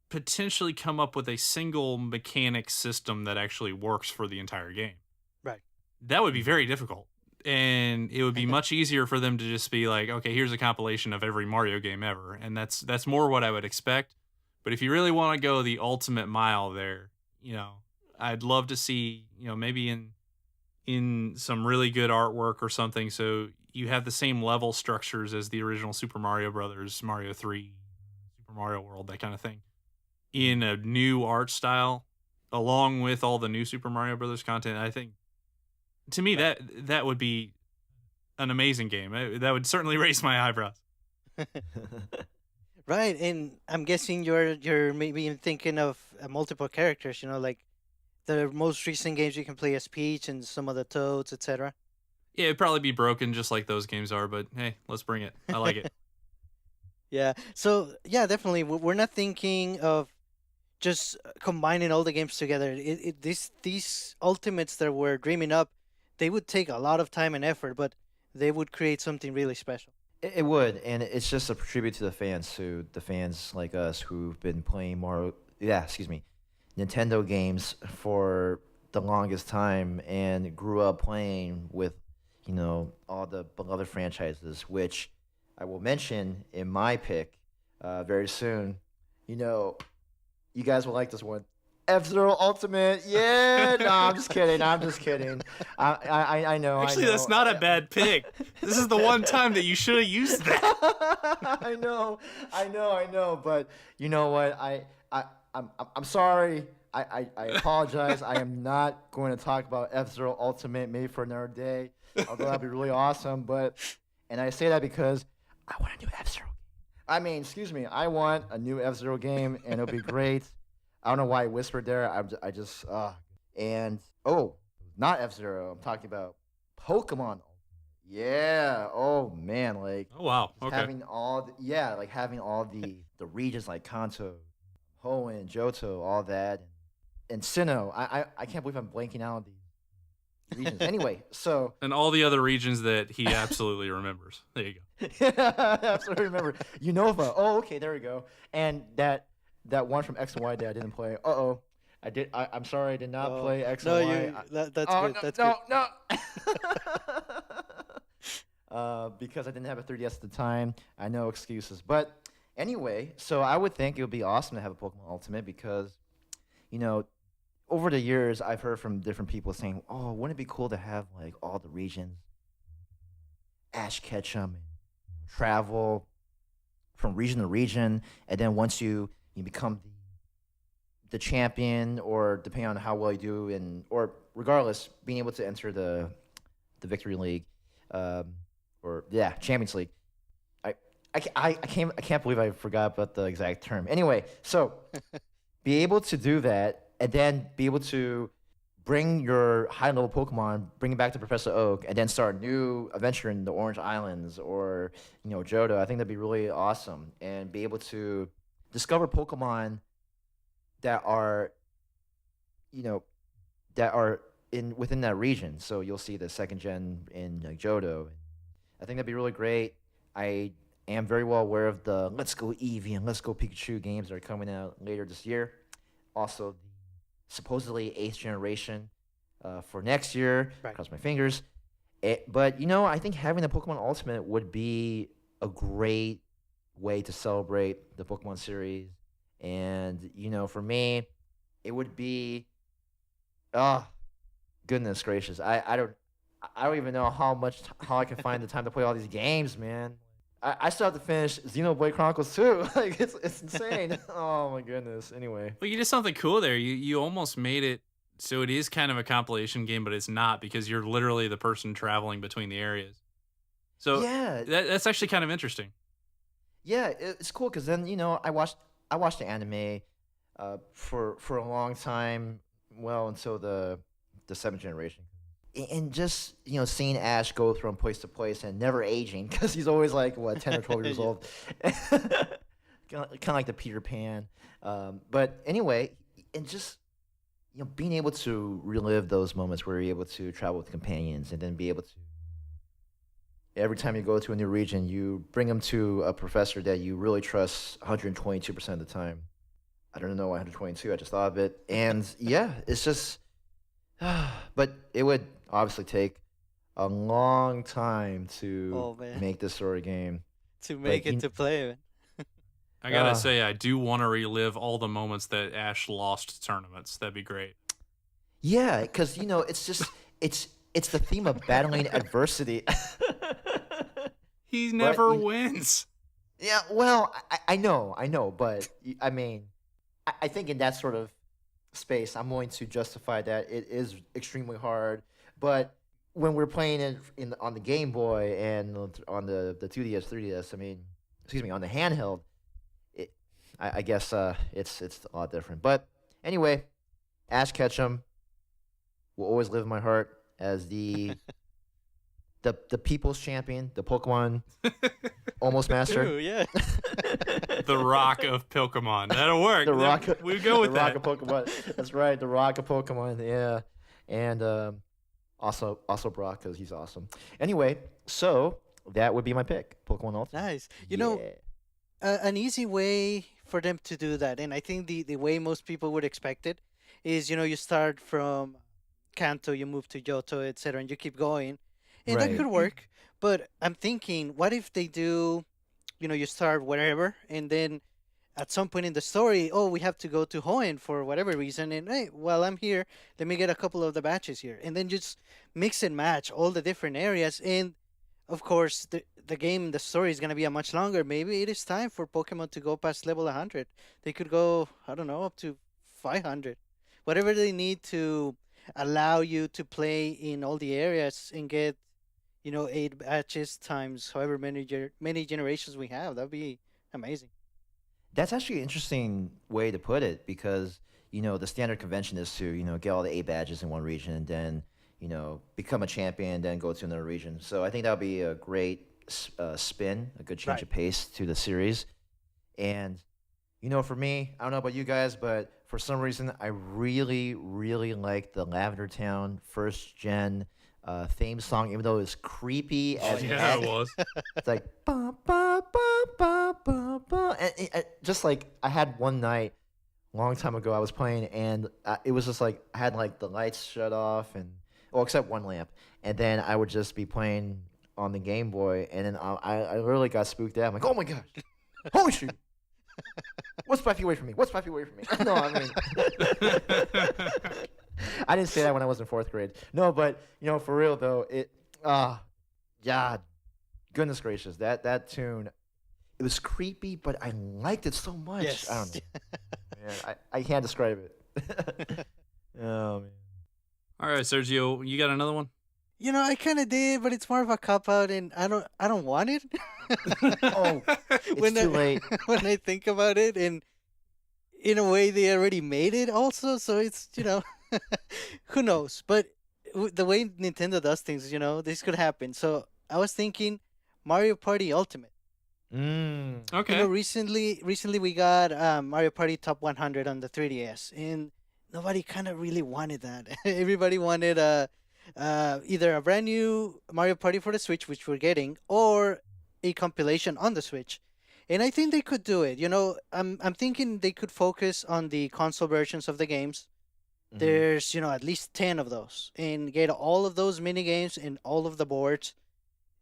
potentially come up with a single mechanic system that actually works for the entire game. Right. That would be very difficult. And it would be much easier for them to just be like, okay, here's a compilation of every Mario game ever. And that's more what I would expect. But if you really want to go the ultimate mile there, I'd love to see, maybe in some really good artwork or something, so you have the same level structures as the original Super Mario Brothers, Mario 3, Super Mario World, that kind of thing, in a new art style, along with all the new Super Mario Brothers content. I think, to me, that would be an amazing game. That would certainly raise my eyebrows. Right, and I'm guessing you're maybe thinking of multiple characters. Like the most recent games you can play as Peach and some of the Toads, etc. Yeah, it'd probably be broken just like those games are, but hey, let's bring it. I like it. Yeah. So yeah, definitely. We're not thinking of just combining all the games together. These ultimates that we're dreaming up, they would take a lot of time and effort, but they would create something really special. It would, and it's just a tribute to the fans like us who've been playing excuse me, Nintendo games for the longest time and grew up playing with, all the beloved franchises, which I will mention in my pick very soon. You guys will like this one. F-Zero Ultimate. Yeah. No, I'm just kidding. I'm just kidding. I know. Actually, I know. that's not a bad pick. This is the one time that you should have used that. I know. But you know what? I'm sorry. I apologize. I am not going to talk about F-Zero Ultimate. Maybe for another day. Although that'd be really awesome. And I say that because I want a new F-Zero. I mean, excuse me. I want a new F-Zero game, and it'll be great. I don't know why I whispered there. I just and not F-Zero. I'm talking about Pokemon. Yeah. Oh man, like Oh wow. Okay. having having all the regions like Kanto, Hoenn, Johto, all that, and Sinnoh. I can't believe I'm blanking out on these regions. Anyway, so And all the other regions that he absolutely remembers. There you go. I absolutely remember Unova. Oh, okay, there we go. And that one from X and Y that I didn't play. I'm sorry, I did not play X No, and Y. that's Oh, good. no, That's no, good. no. Because I didn't have a 3DS at the time. I know excuses. But anyway, so I would think it would be awesome to have a Pokemon Ultimate because, over the years I've heard from different people saying, "Oh, wouldn't it be cool to have like all the regions, Ash Ketchum, and travel from region to region, and then once you become the champion, or depending on how well you do, or regardless, being able to enter the Victory League, Champions League." I can't believe I forgot about the exact term. Anyway, so be able to do that, and then be able to bring your high level Pokemon, bring it back to Professor Oak, and then start a new adventure in the Orange Islands or Johto. I think that'd be really awesome, and be able to discover Pokemon that are, within that region. So you'll see the second gen in like Johto. I think that'd be really great. I am very well aware of the Let's Go Eevee and Let's Go Pikachu games that are coming out later this year. Also, the supposedly 8th generation for next year. Right. Cross my fingers. But I think having the Pokemon Ultimate would be a great way to celebrate the Pokemon series. And for me, it would be, goodness gracious, I don't even know how I can find the time to play all these games, man. I still have to finish Xenoblade Chronicles 2. Like it's insane. Oh my goodness. Anyway. Well, you did something cool there. You almost made it so it is kind of a compilation game, but it's not because you're literally the person traveling between the areas. So Yeah. that's actually kind of interesting. Yeah, it's cool because then I watched the anime for a long time, well until the 7th generation, and just seeing Ash go from place to place and never aging because he's always like 10 or 12 years Yeah. old, kind of like the Peter Pan. But anyway, and just being able to relive those moments where you're able to travel with companions, and then be able to, every time you go to a new region, you bring them to a professor that you really trust 122% of the time. I don't know why 122, I just thought of it. And yeah, it's just, but it would obviously take a long time to Oh, man. make this sort of game. To make But it to play, man. I gotta Ah. say, I do want to relive all the moments that Ash lost tournaments. That'd be great. Yeah, because it's just, it's the theme of battling adversity. He never you- wins. Yeah, well, I know, but I mean, I think in that sort of space, I'm going to justify that it is extremely hard. But when we're playing it on the Game Boy and on the 2DS, 3DS, on the handheld, I guess it's a lot different. But anyway, Ash Ketchum will always live in my heart as the people's champion, the Pokemon almost master. True, yeah. The Rock of Pokemon. That'll work. The Rock. We go with the that. Rock of Pokemon. That's right. The Rock of Pokemon. Yeah, and also Brock because he's awesome. Anyway, so that would be my pick. Pokemon Ultimate. Nice. Yeah. An easy way for them to do that, and I think the way most people would expect it is, you start from Kanto, you move to Johto, etc., and you keep going, and that Right. could work. But I'm thinking, what if they do, you start wherever, and then at some point in the story, oh, we have to go to Hoenn for whatever reason, and hey, while I'm here, let me get a couple of the batches here, and then just mix and match all the different areas. And of course, the story is gonna be a much longer. Maybe it is time for Pokemon to go past level 100. They could go, I don't know, up to 500, whatever they need to allow you to play in all the areas and get, 8 batches times however many generations we have. That'd be amazing. That's actually an interesting way to put it because, the standard convention is to, get all the 8 badges in one region and then, become a champion and then go to another region. So I think that would be a great spin, a good change Right. of pace to the series. And, for me, I don't know about you guys, but for some reason, I really, really like the Lavender Town first gen theme song, even though it's creepy Oh as yeah, heck. it was. It's like ba ba ba ba ba ba, and just like I had one night, long time ago, I was playing, and it was just like I had like the lights shut off, and well, except one lamp, and then I would just be playing on the Game Boy, and then I literally got spooked out. I'm like, oh my gosh, holy shoot, what's 5 feet away from me? What's 5 feet away from me? No, I mean. I didn't say that when I was in fourth grade. No, but for real though, yeah, goodness gracious, that tune, it was creepy, but I liked it so much. Yes. I don't know, man. I can't describe it. Oh man. All right, Sergio, you got another one? I kind of did, but it's more of a cop out, and I don't want it. Oh, it's when too late. when I think about it, and in a way they already made it also, so it's who knows. But the way Nintendo does things, this could happen. So I was thinking Mario Party Ultimate. Okay. Recently we got Mario Party Top 100 on the 3DS, and nobody kind of really wanted that. Everybody wanted either a brand new Mario Party for the Switch, which we're getting, or a compilation on the Switch. And I think they could do it. I'm thinking they could focus on the console versions of the games. Mhm. There's, at least 10 of those, and get all of those mini games in all of the boards.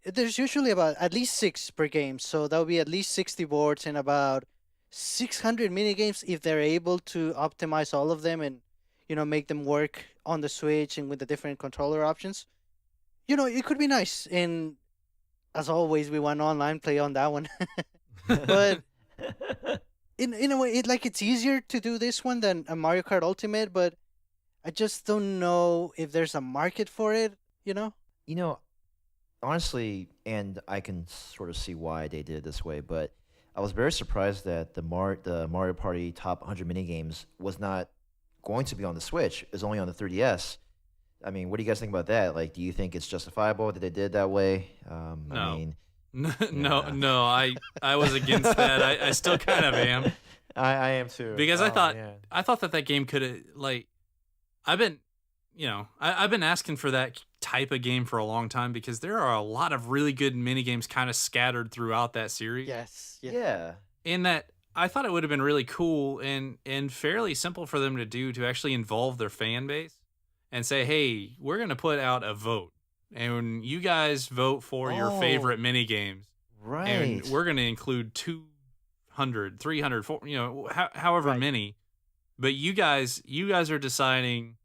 There's usually about at least 6 per game, so that would be at least 60 boards and about 600 mini games if they're able to optimize all of them and make them work on the Switch and with the different controller options. It could be nice. And as always, we want online play on that one. But in a way, it's easier to do this one than a Mario Kart Ultimate, but I just don't know if there's a market for it. you know, honestly, and I can sort of see why they did it this way, but I was very surprised that the Mario Party Top 100 minigames was not going to be on the Switch. It's only on the 3DS. I mean, what do you guys think about that? Like, do you think it's justifiable that they did it that way? I No. mean, No, Yeah. no, I was against that. I still kind of am. I am too. Because I Oh, thought man. I thought that game could have I've been I've been asking for that type of game for a long time because there are a lot of really good mini games kind of scattered throughout that series. Yes. Yeah. Yeah. In that I thought it would have been really cool and fairly simple for them to do to actually involve their fan base and say, "Hey, we're going to put out a vote and you guys vote for your Oh. favorite mini games Right. and we're going to include 200, 300, however Right. many. But you guys are deciding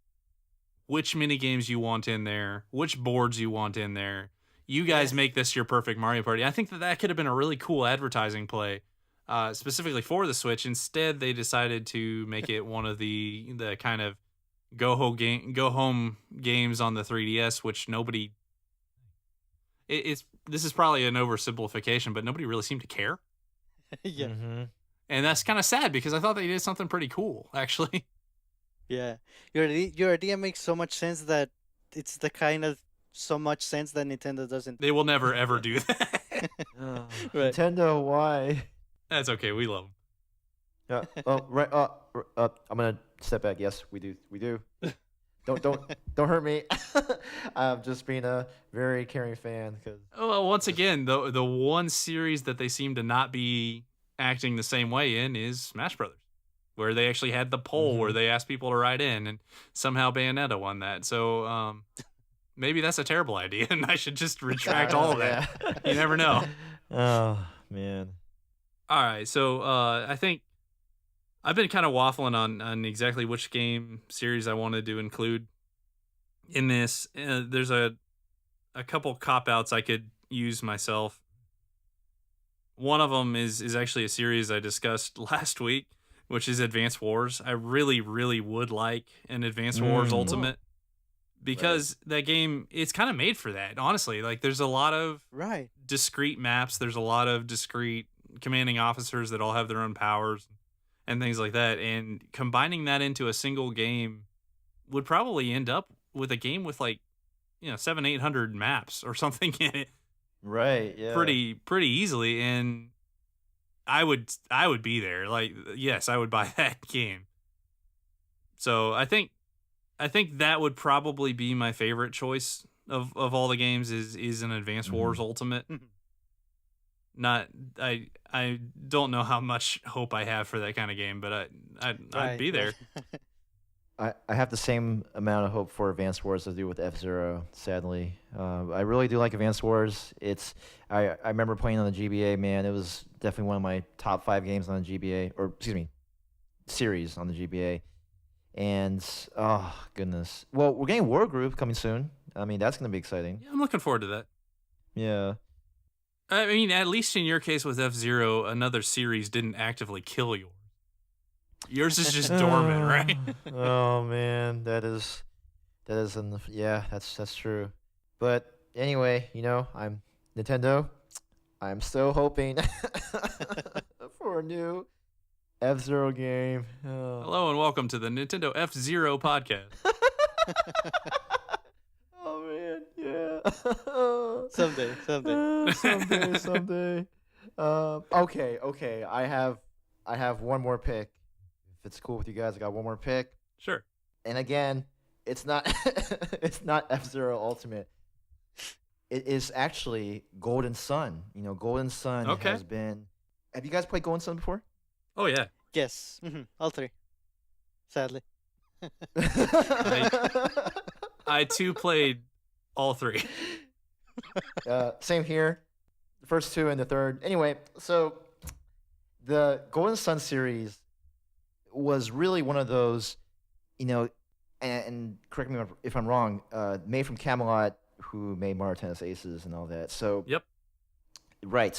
which mini games you want in there, which boards you want in there. You guys Yes. make this your perfect Mario Party." I think that could have been a really cool advertising play, specifically for the Switch. Instead, they decided to make it one of the kind of go home games on the 3DS, which nobody. This is probably an oversimplification, but nobody really seemed to care, Yeah. Mm-hmm. and that's kind of sad because I thought they did something pretty cool, actually. Yeah. Your idea makes so much sense that it's the kind of so much sense that Nintendo doesn't. They will never ever do that. Right. Nintendo, why? That's okay. We love them. Yeah. Oh, right. I'm gonna step back. Yes, we do. We do. Don't hurt me. I'm just being a very caring fan because. Oh, well, once again, the one series that they seem to not be acting the same way in is Smash Brothers, where they actually had the poll where they asked people to write in, and somehow Bayonetta won that. So maybe that's a terrible idea, and I should just retract all of that. You never know. Oh man. All right, so I think I've been kind of waffling on exactly which game series I wanted to include in this. There's a couple cop outs I could use myself. One of them is actually a series I discussed last week, which is Advance Wars. I really, really would like an Advance Wars Ultimate because that game, it's kind of made for that, honestly. Like, there's a lot of Right. discrete maps, there's a lot of discrete commanding officers that all have their own powers and things like that. And combining that into a single game would probably end up with a game with like, 700-800 maps or something in it Right. Yeah. pretty easily. And I would be there. Like, yes, I would buy that game. So I think that would probably be my favorite choice of all the games is an Advance Wars Ultimate. Not I don't know how much hope I have for that kind of game, but I'd be there. I have the same amount of hope for Advanced Wars as I do with F-Zero, sadly. I really do like Advanced Wars. I remember playing on the GBA, man. It was definitely one of my top 5 games on the GBA, or excuse me, series on the GBA. And, oh, goodness. Well, we're getting War Group coming soon. I mean, that's going to be exciting. Yeah, I'm looking forward to that. Yeah. I mean, at least in your case with F-Zero, another series didn't actively kill yours. Yours is just dormant, right? Oh man, that's true. But anyway, I'm Nintendo. I'm still hoping for a new F-Zero game. Oh. Hello and welcome to the Nintendo F-Zero podcast. Oh man, yeah. Someday. Okay. I have one more pick. If it's cool with you guys, I got one more pick. Sure. And again, it's not it's not F-Zero Ultimate. It is actually Golden Sun. Golden Sun has been. Have you guys played Golden Sun before? Oh yeah. Yes. All 3. Sadly. I too played all 3. Same here. The first 2 and the third. Anyway, so the Golden Sun series was really one of those, and correct me if I'm wrong, made from Camelot, who made Mario Tennis Aces and all that. So Yep. Right.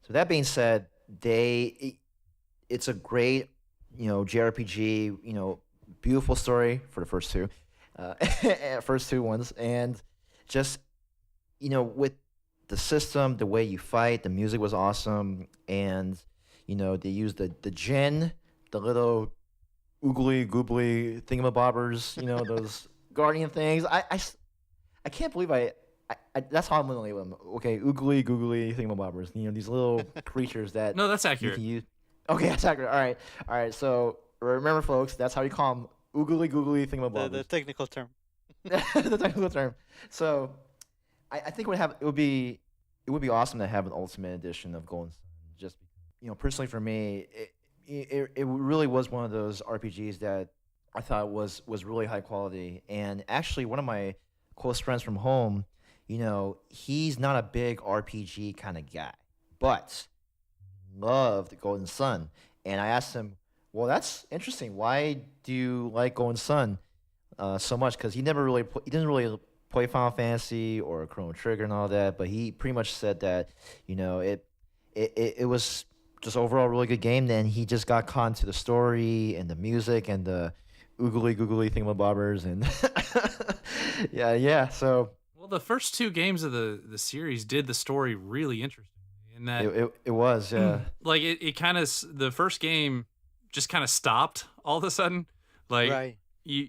So that being said, it's a great, JRPG, beautiful story for the first 2, first 2 ones, and just, with the system, the way you fight, the music was awesome, and they used the Jin, the little oogly goobly thingamabobbers, those guardian things. I can't believe I that's how I'm gonna label them. Okay, oogly googly thingamabobbers. These little creatures that No, that's you accurate. can use. Okay, that's accurate. All right. So remember, folks, that's how you call them, oogly googly thingamabobbers. The technical term. The technical term. So I think it would be awesome to have an Ultimate Edition of Golden Sun. Just personally for me, it really was one of those RPGs that I thought was really high quality. And actually, one of my close friends from home, he's not a big RPG kind of guy, but loved Golden Sun. And I asked him, well, that's interesting. Why do you like Golden Sun so much? Because he didn't really play Final Fantasy or Chrono Trigger and all that, but he pretty much said that, it was just overall a really good game. Then he just got caught into the story and the music and the oogly googly thingamabobbers and yeah. So Well, the first 2 games of the series did the story really interesting. In that it was, yeah. like it kind of, the first game just kind of stopped all of a sudden. Like Right. you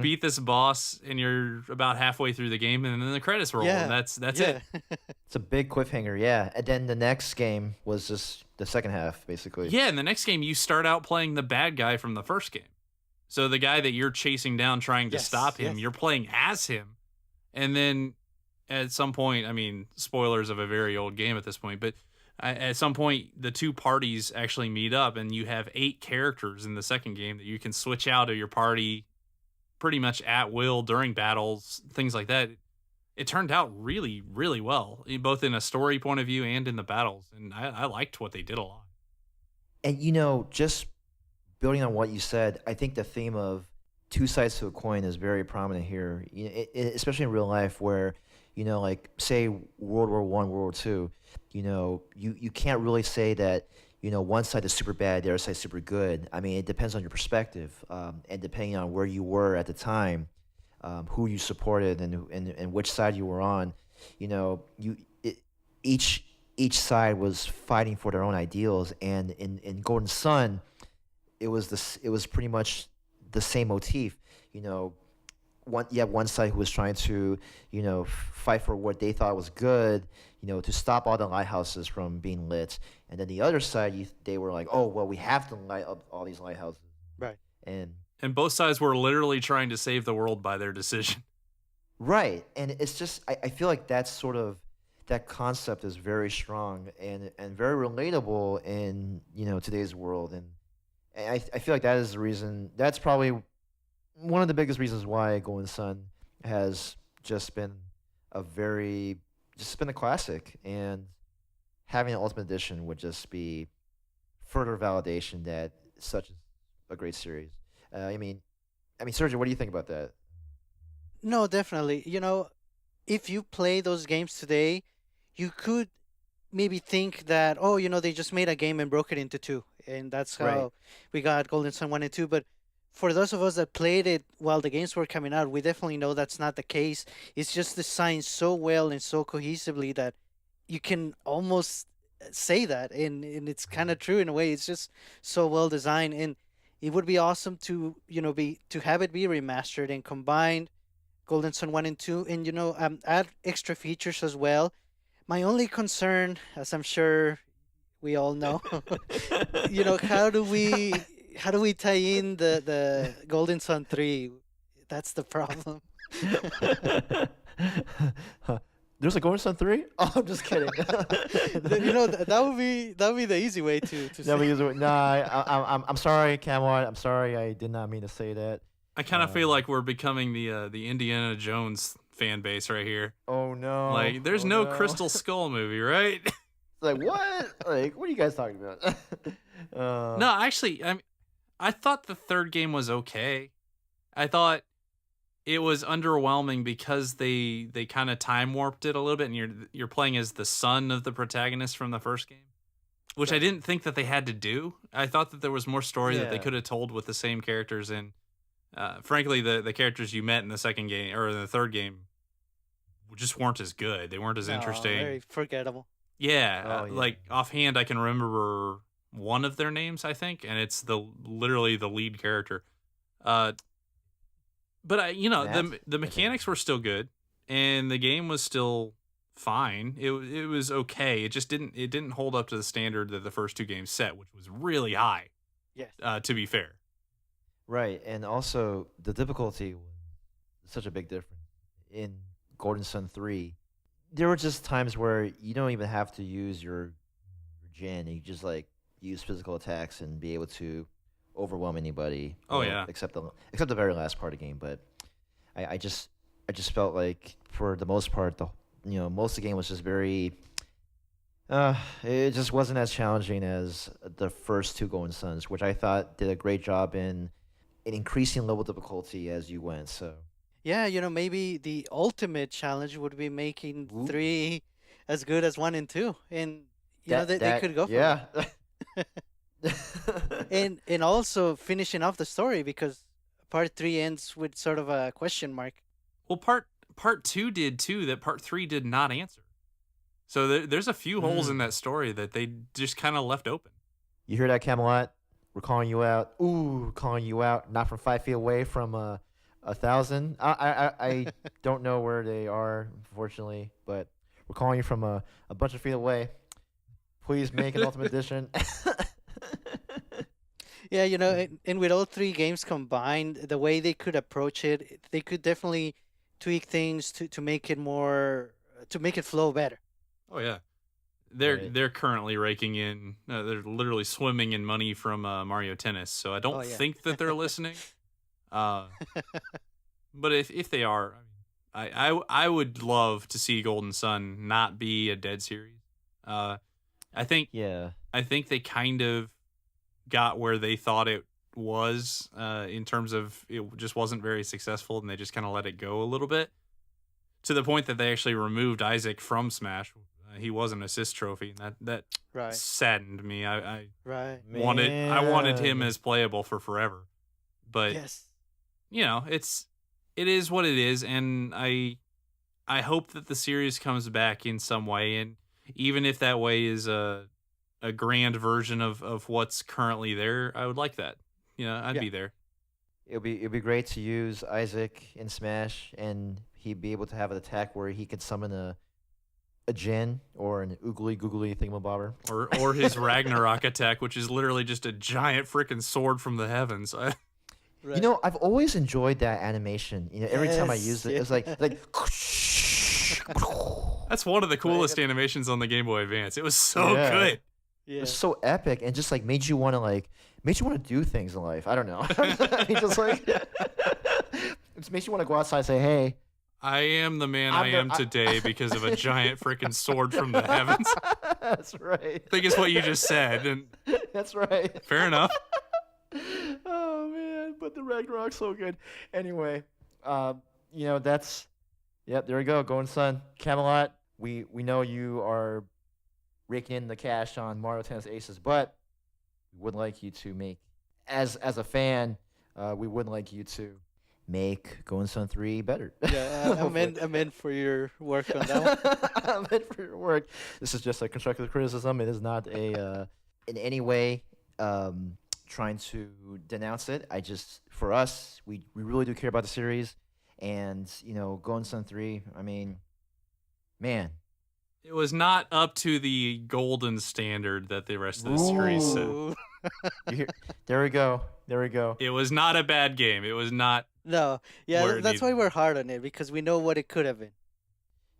beat this boss and you're about halfway through the game and then the credits roll Yeah. and that's Yeah. it. It's a big cliffhanger, yeah. And then the next game was just the second half, basically. Yeah, in the next game you start out playing the bad guy from the first game. So the guy that you're chasing down trying to Yes, stop him, yes. you're playing as him. And then at some point, I mean, spoilers of a very old game at this point, but at some point the 2 parties actually meet up and you have 8 characters in the second game that you can switch out of your party pretty much at will during battles, things like that. It turned out really, really well, both in a story point of view and in the battles. And I liked what they did a lot. And just building on what you said, I think the theme of two sides to a coin is very prominent here, especially in real life, where like say World War I, World War II, you can't really say that one side is super bad, the other side is super good. I mean, it depends on your perspective, and depending on where you were at the time, who you supported, and which side you were on. You it, each side was fighting for their own ideals, and in Golden Sun, it was pretty much the same motif. You know, you have one side who was trying to fight for what they thought was good, to stop all the lighthouses from being lit, and then the other side, they were like, oh well, we have to light up all these lighthouses, Right. and And both sides were literally trying to save the world by their decision. right, and it's just I feel like that's sort of that concept is very strong and very relatable in today's world, and I feel like that is the reason. That's probably one of the biggest reasons why Golden Sun has just been a classic, and having an Ultimate Edition would just be further validation that such a great series. Sergio, what do you think about that? No, definitely. If you play those games today, you could maybe think that, oh, they just made a game and broke it into two, and that's Right. how we got Golden Sun 1 and 2. But for those of us that played it while the games were coming out, we definitely know that's not the case. It's just designed so well and so cohesively that you can almost say that, and it's kind of true in a way. It's just so well designed, and it would be awesome to to have it be remastered and combined Golden Sun 1 and 2, and add extra features as well. My only concern, as I'm sure we all know, how do we tie in the Golden Sun 3? That's the problem. There's a Golden Sun 3? Oh, I'm just kidding. That would be the easy way to No, say. I'm sorry, Cameron. I'm sorry. I did not mean to say that. I kind of feel like we're becoming the Indiana Jones fan base right here. Oh no. Like, there's Oh, no no. Crystal Skull movie, right? Like what? Like what are you guys talking about? No, actually, I thought the third game was okay. I thought it was underwhelming because they kind of time warped it a little bit, and you're playing as the son of the protagonist from the first game, which I didn't think that they had to do. I thought that there was more story that they Yeah. could have told with the same characters, and frankly, the characters you met in the second game or in the third game just weren't as good. They weren't as No, interesting. very forgettable. Yeah, Oh, yeah. like offhand, I can remember one of their names, I think, and it's literally the lead character. But Matt, the I think. mechanics were still good, and the game was still fine. It was okay. It just didn't hold up to the standard that the first two games set, which was really high. Yes. To be fair. Right, and also the difficulty was such a big difference. In Golden Sun 3, there were just times where you don't even have to use your gen. You just like use physical attacks and be able to overwhelm anybody. Oh, Well, yeah. except the very last part of the game. But I just felt like for the most part, most of the game was just very. It just wasn't as challenging as the first two Golden Suns, which I thought did a great job in increasing level difficulty as you went. So Yeah, maybe the ultimate challenge would be making Ooh. 3 as good as 1 and 2, and they could go for it. yeah. And also finishing off the story, because part 3 ends with sort of a question mark. Well, part two did too that part three did not answer. So there's a few holes in that story that they just kind of left open. You hear that, Camelot? We're calling you out. Ooh, we're calling you out. Not from 5 feet away, from 1,000. I don't know where they are, unfortunately, but we're calling you from a bunch of feet away. Please make an Ultimate Edition. Yeah, and with all 3 games combined, the way they could approach it, they could definitely tweak things to make it to make it flow better. Oh yeah, Right. they're currently raking in. They're literally swimming in money from Mario Tennis. So I don't Oh, yeah. think that they're listening. Uh, but if they are, I would love to see Golden Sun not be a dead series. I think Yeah. they kind of got where they thought was in terms of it just wasn't very successful, and they just kind of let it go a little bit to the point that they actually removed Isaac from Smash. He was an assist trophy, and that Right. saddened me. I Right. wanted him Man. as playable for forever, but Yes. it is what it is, and I hope that the series comes back in some way, and even if that way is a grand version of what's currently there, I would like that. I'd Yeah. be there. It'd be great to use Isaac in Smash, and he'd be able to have an attack where he could summon a Jin or an oogly googly thingamabobber. Or his Ragnarok attack, which is literally just a giant freaking sword from the heavens. Right. You know, I've always enjoyed that animation. You know, every time I Yes, used it, it's yeah. like That's one of the coolest Right. animations on the Game Boy Advance. It was so Yeah. good. It Yeah. was so epic and just like made you want to do things in life. I don't know. I mean, just like it just makes you want to go outside and say, "Hey, I am the man I'm I the- am today because of a giant freaking sword from the heavens. That's right. I think it's what you just said, and That's right. fair enough. Oh man, but the Ragnarok's so good. Anyway, that's yep. There we go. Going Sun, Camelot. We know you are raking in the cash on Mario Tennis Aces, but we would like you to make as a fan, we would like you to make Going Sun 3 better. Yeah. I'm in for your work on that one. I'm in for your work. This is just a constructive criticism. It is not a in any way trying to denounce it. For us, we really do care about the series, and Going Sun 3. I mean, man, It was not up to the golden standard that the rest of the series set. Ooh. you hear, there we go. There we go. It was not a bad game. It was not. No. Yeah. Where it That's why needed- we're hard on it, because we know what it could have been.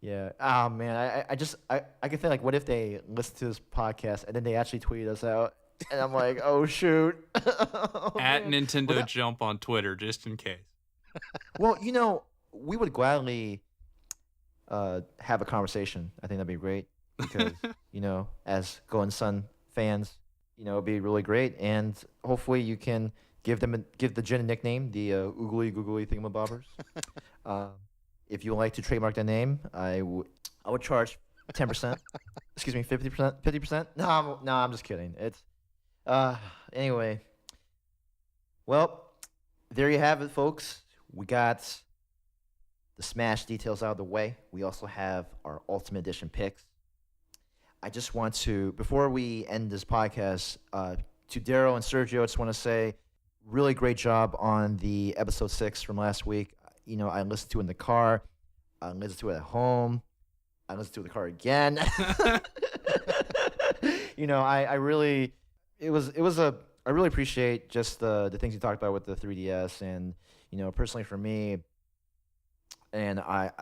Yeah. Oh man, I can think like, what if they listen to this podcast and then they actually tweet us out, and I'm like, oh shoot. Oh, At man. Nintendo Well, Jump on Twitter, just in case. Well, we would gladly have a conversation. I think that'd be great because as Going Sun fans, it'd be really great, and hopefully you can give the Jin a nickname, the oogly googly thingamabobbers. If you would like to trademark that name, I would charge 10%. Excuse me, 50%. 50%. No, I'm just kidding. It's anyway. Well, there you have it, folks. We got the Smash details out of the way. We also have our Ultimate Edition picks. I just want to, before we end this podcast, to Daryl and Sergio, I just want to say, really great job on the episode 6 from last week. I listened to it in the car. I listened to it at home. I listened to it in the car again. I really, I really appreciate just the things you talked about with the 3DS, and personally for me, and I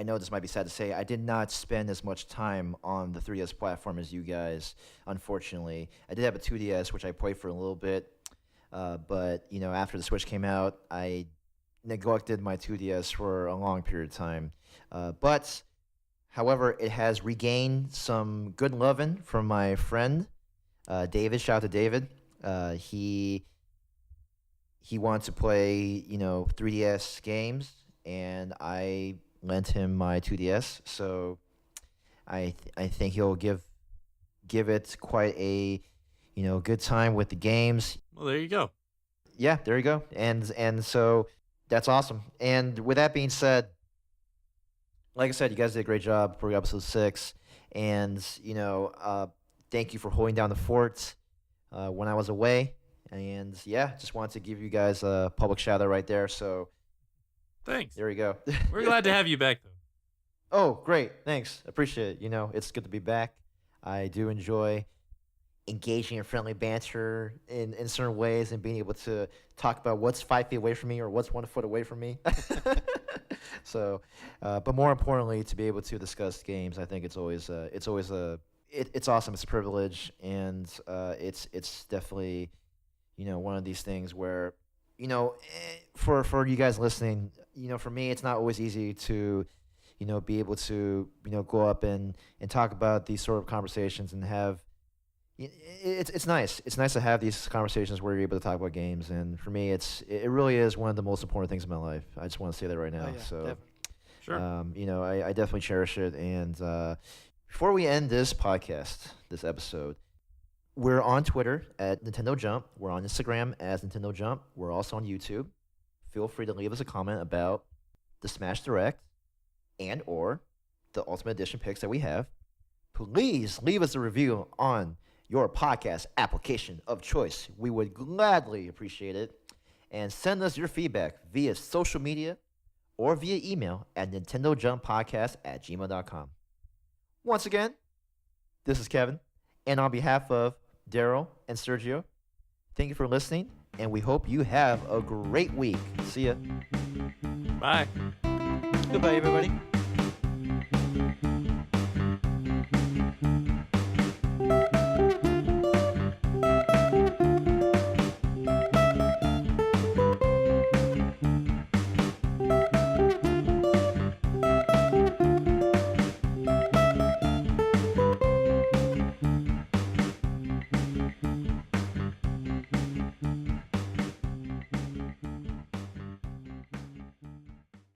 know this might be sad to say, I did not spend as much time on the 3DS platform as you guys, unfortunately. I did have a 2DS, which I played for a little bit, but after the Switch came out, I neglected my 2DS for a long period of time. But however, it has regained some good loving from my friend David. Shout out to David. He wanted to play 3DS games, and I lent him my 2DS. So I think he'll give it quite a good time with the games. Well, there you go. Yeah, there you go. And so that's awesome. And with that being said, like I said, you guys did a great job for episode 6. And, thank you for holding down the fort when I was away. And, yeah, just wanted to give you guys a public shout out right there. So Thanks. there we go. We're glad to have you back, though. Oh, great. Thanks. Appreciate it. It's good to be back. I do enjoy engaging in friendly banter in certain ways and being able to talk about what's 5 feet away from me or what's 1 foot away from me. So, but more importantly, to be able to discuss games, I think it's awesome. It's a privilege, and it's definitely one of these things where for you guys listening, for me, it's not always easy to be able to go up and talk about these sort of conversations and have It's nice. It's nice to have these conversations where you're able to talk about games, and for me, it really is one of the most important things in my life. I just want to say that right now. Oh yeah, So, definitely. Sure. I definitely cherish it. And before we end this podcast, this episode, we're on Twitter at Nintendo Jump. We're on Instagram as Nintendo Jump. We're also on YouTube. Feel free to leave us a comment about the Smash Direct and or the Ultimate Edition picks that we have. Please leave us a review on your podcast application of choice. We would gladly appreciate it. And send us your feedback via social media or via email at nintendojumppodcast@gmail.com. Once again, this is Kevin, and on behalf of Daryl and Sergio, thank you for listening, and we hope you have a great week. See ya. Bye. Goodbye, everybody.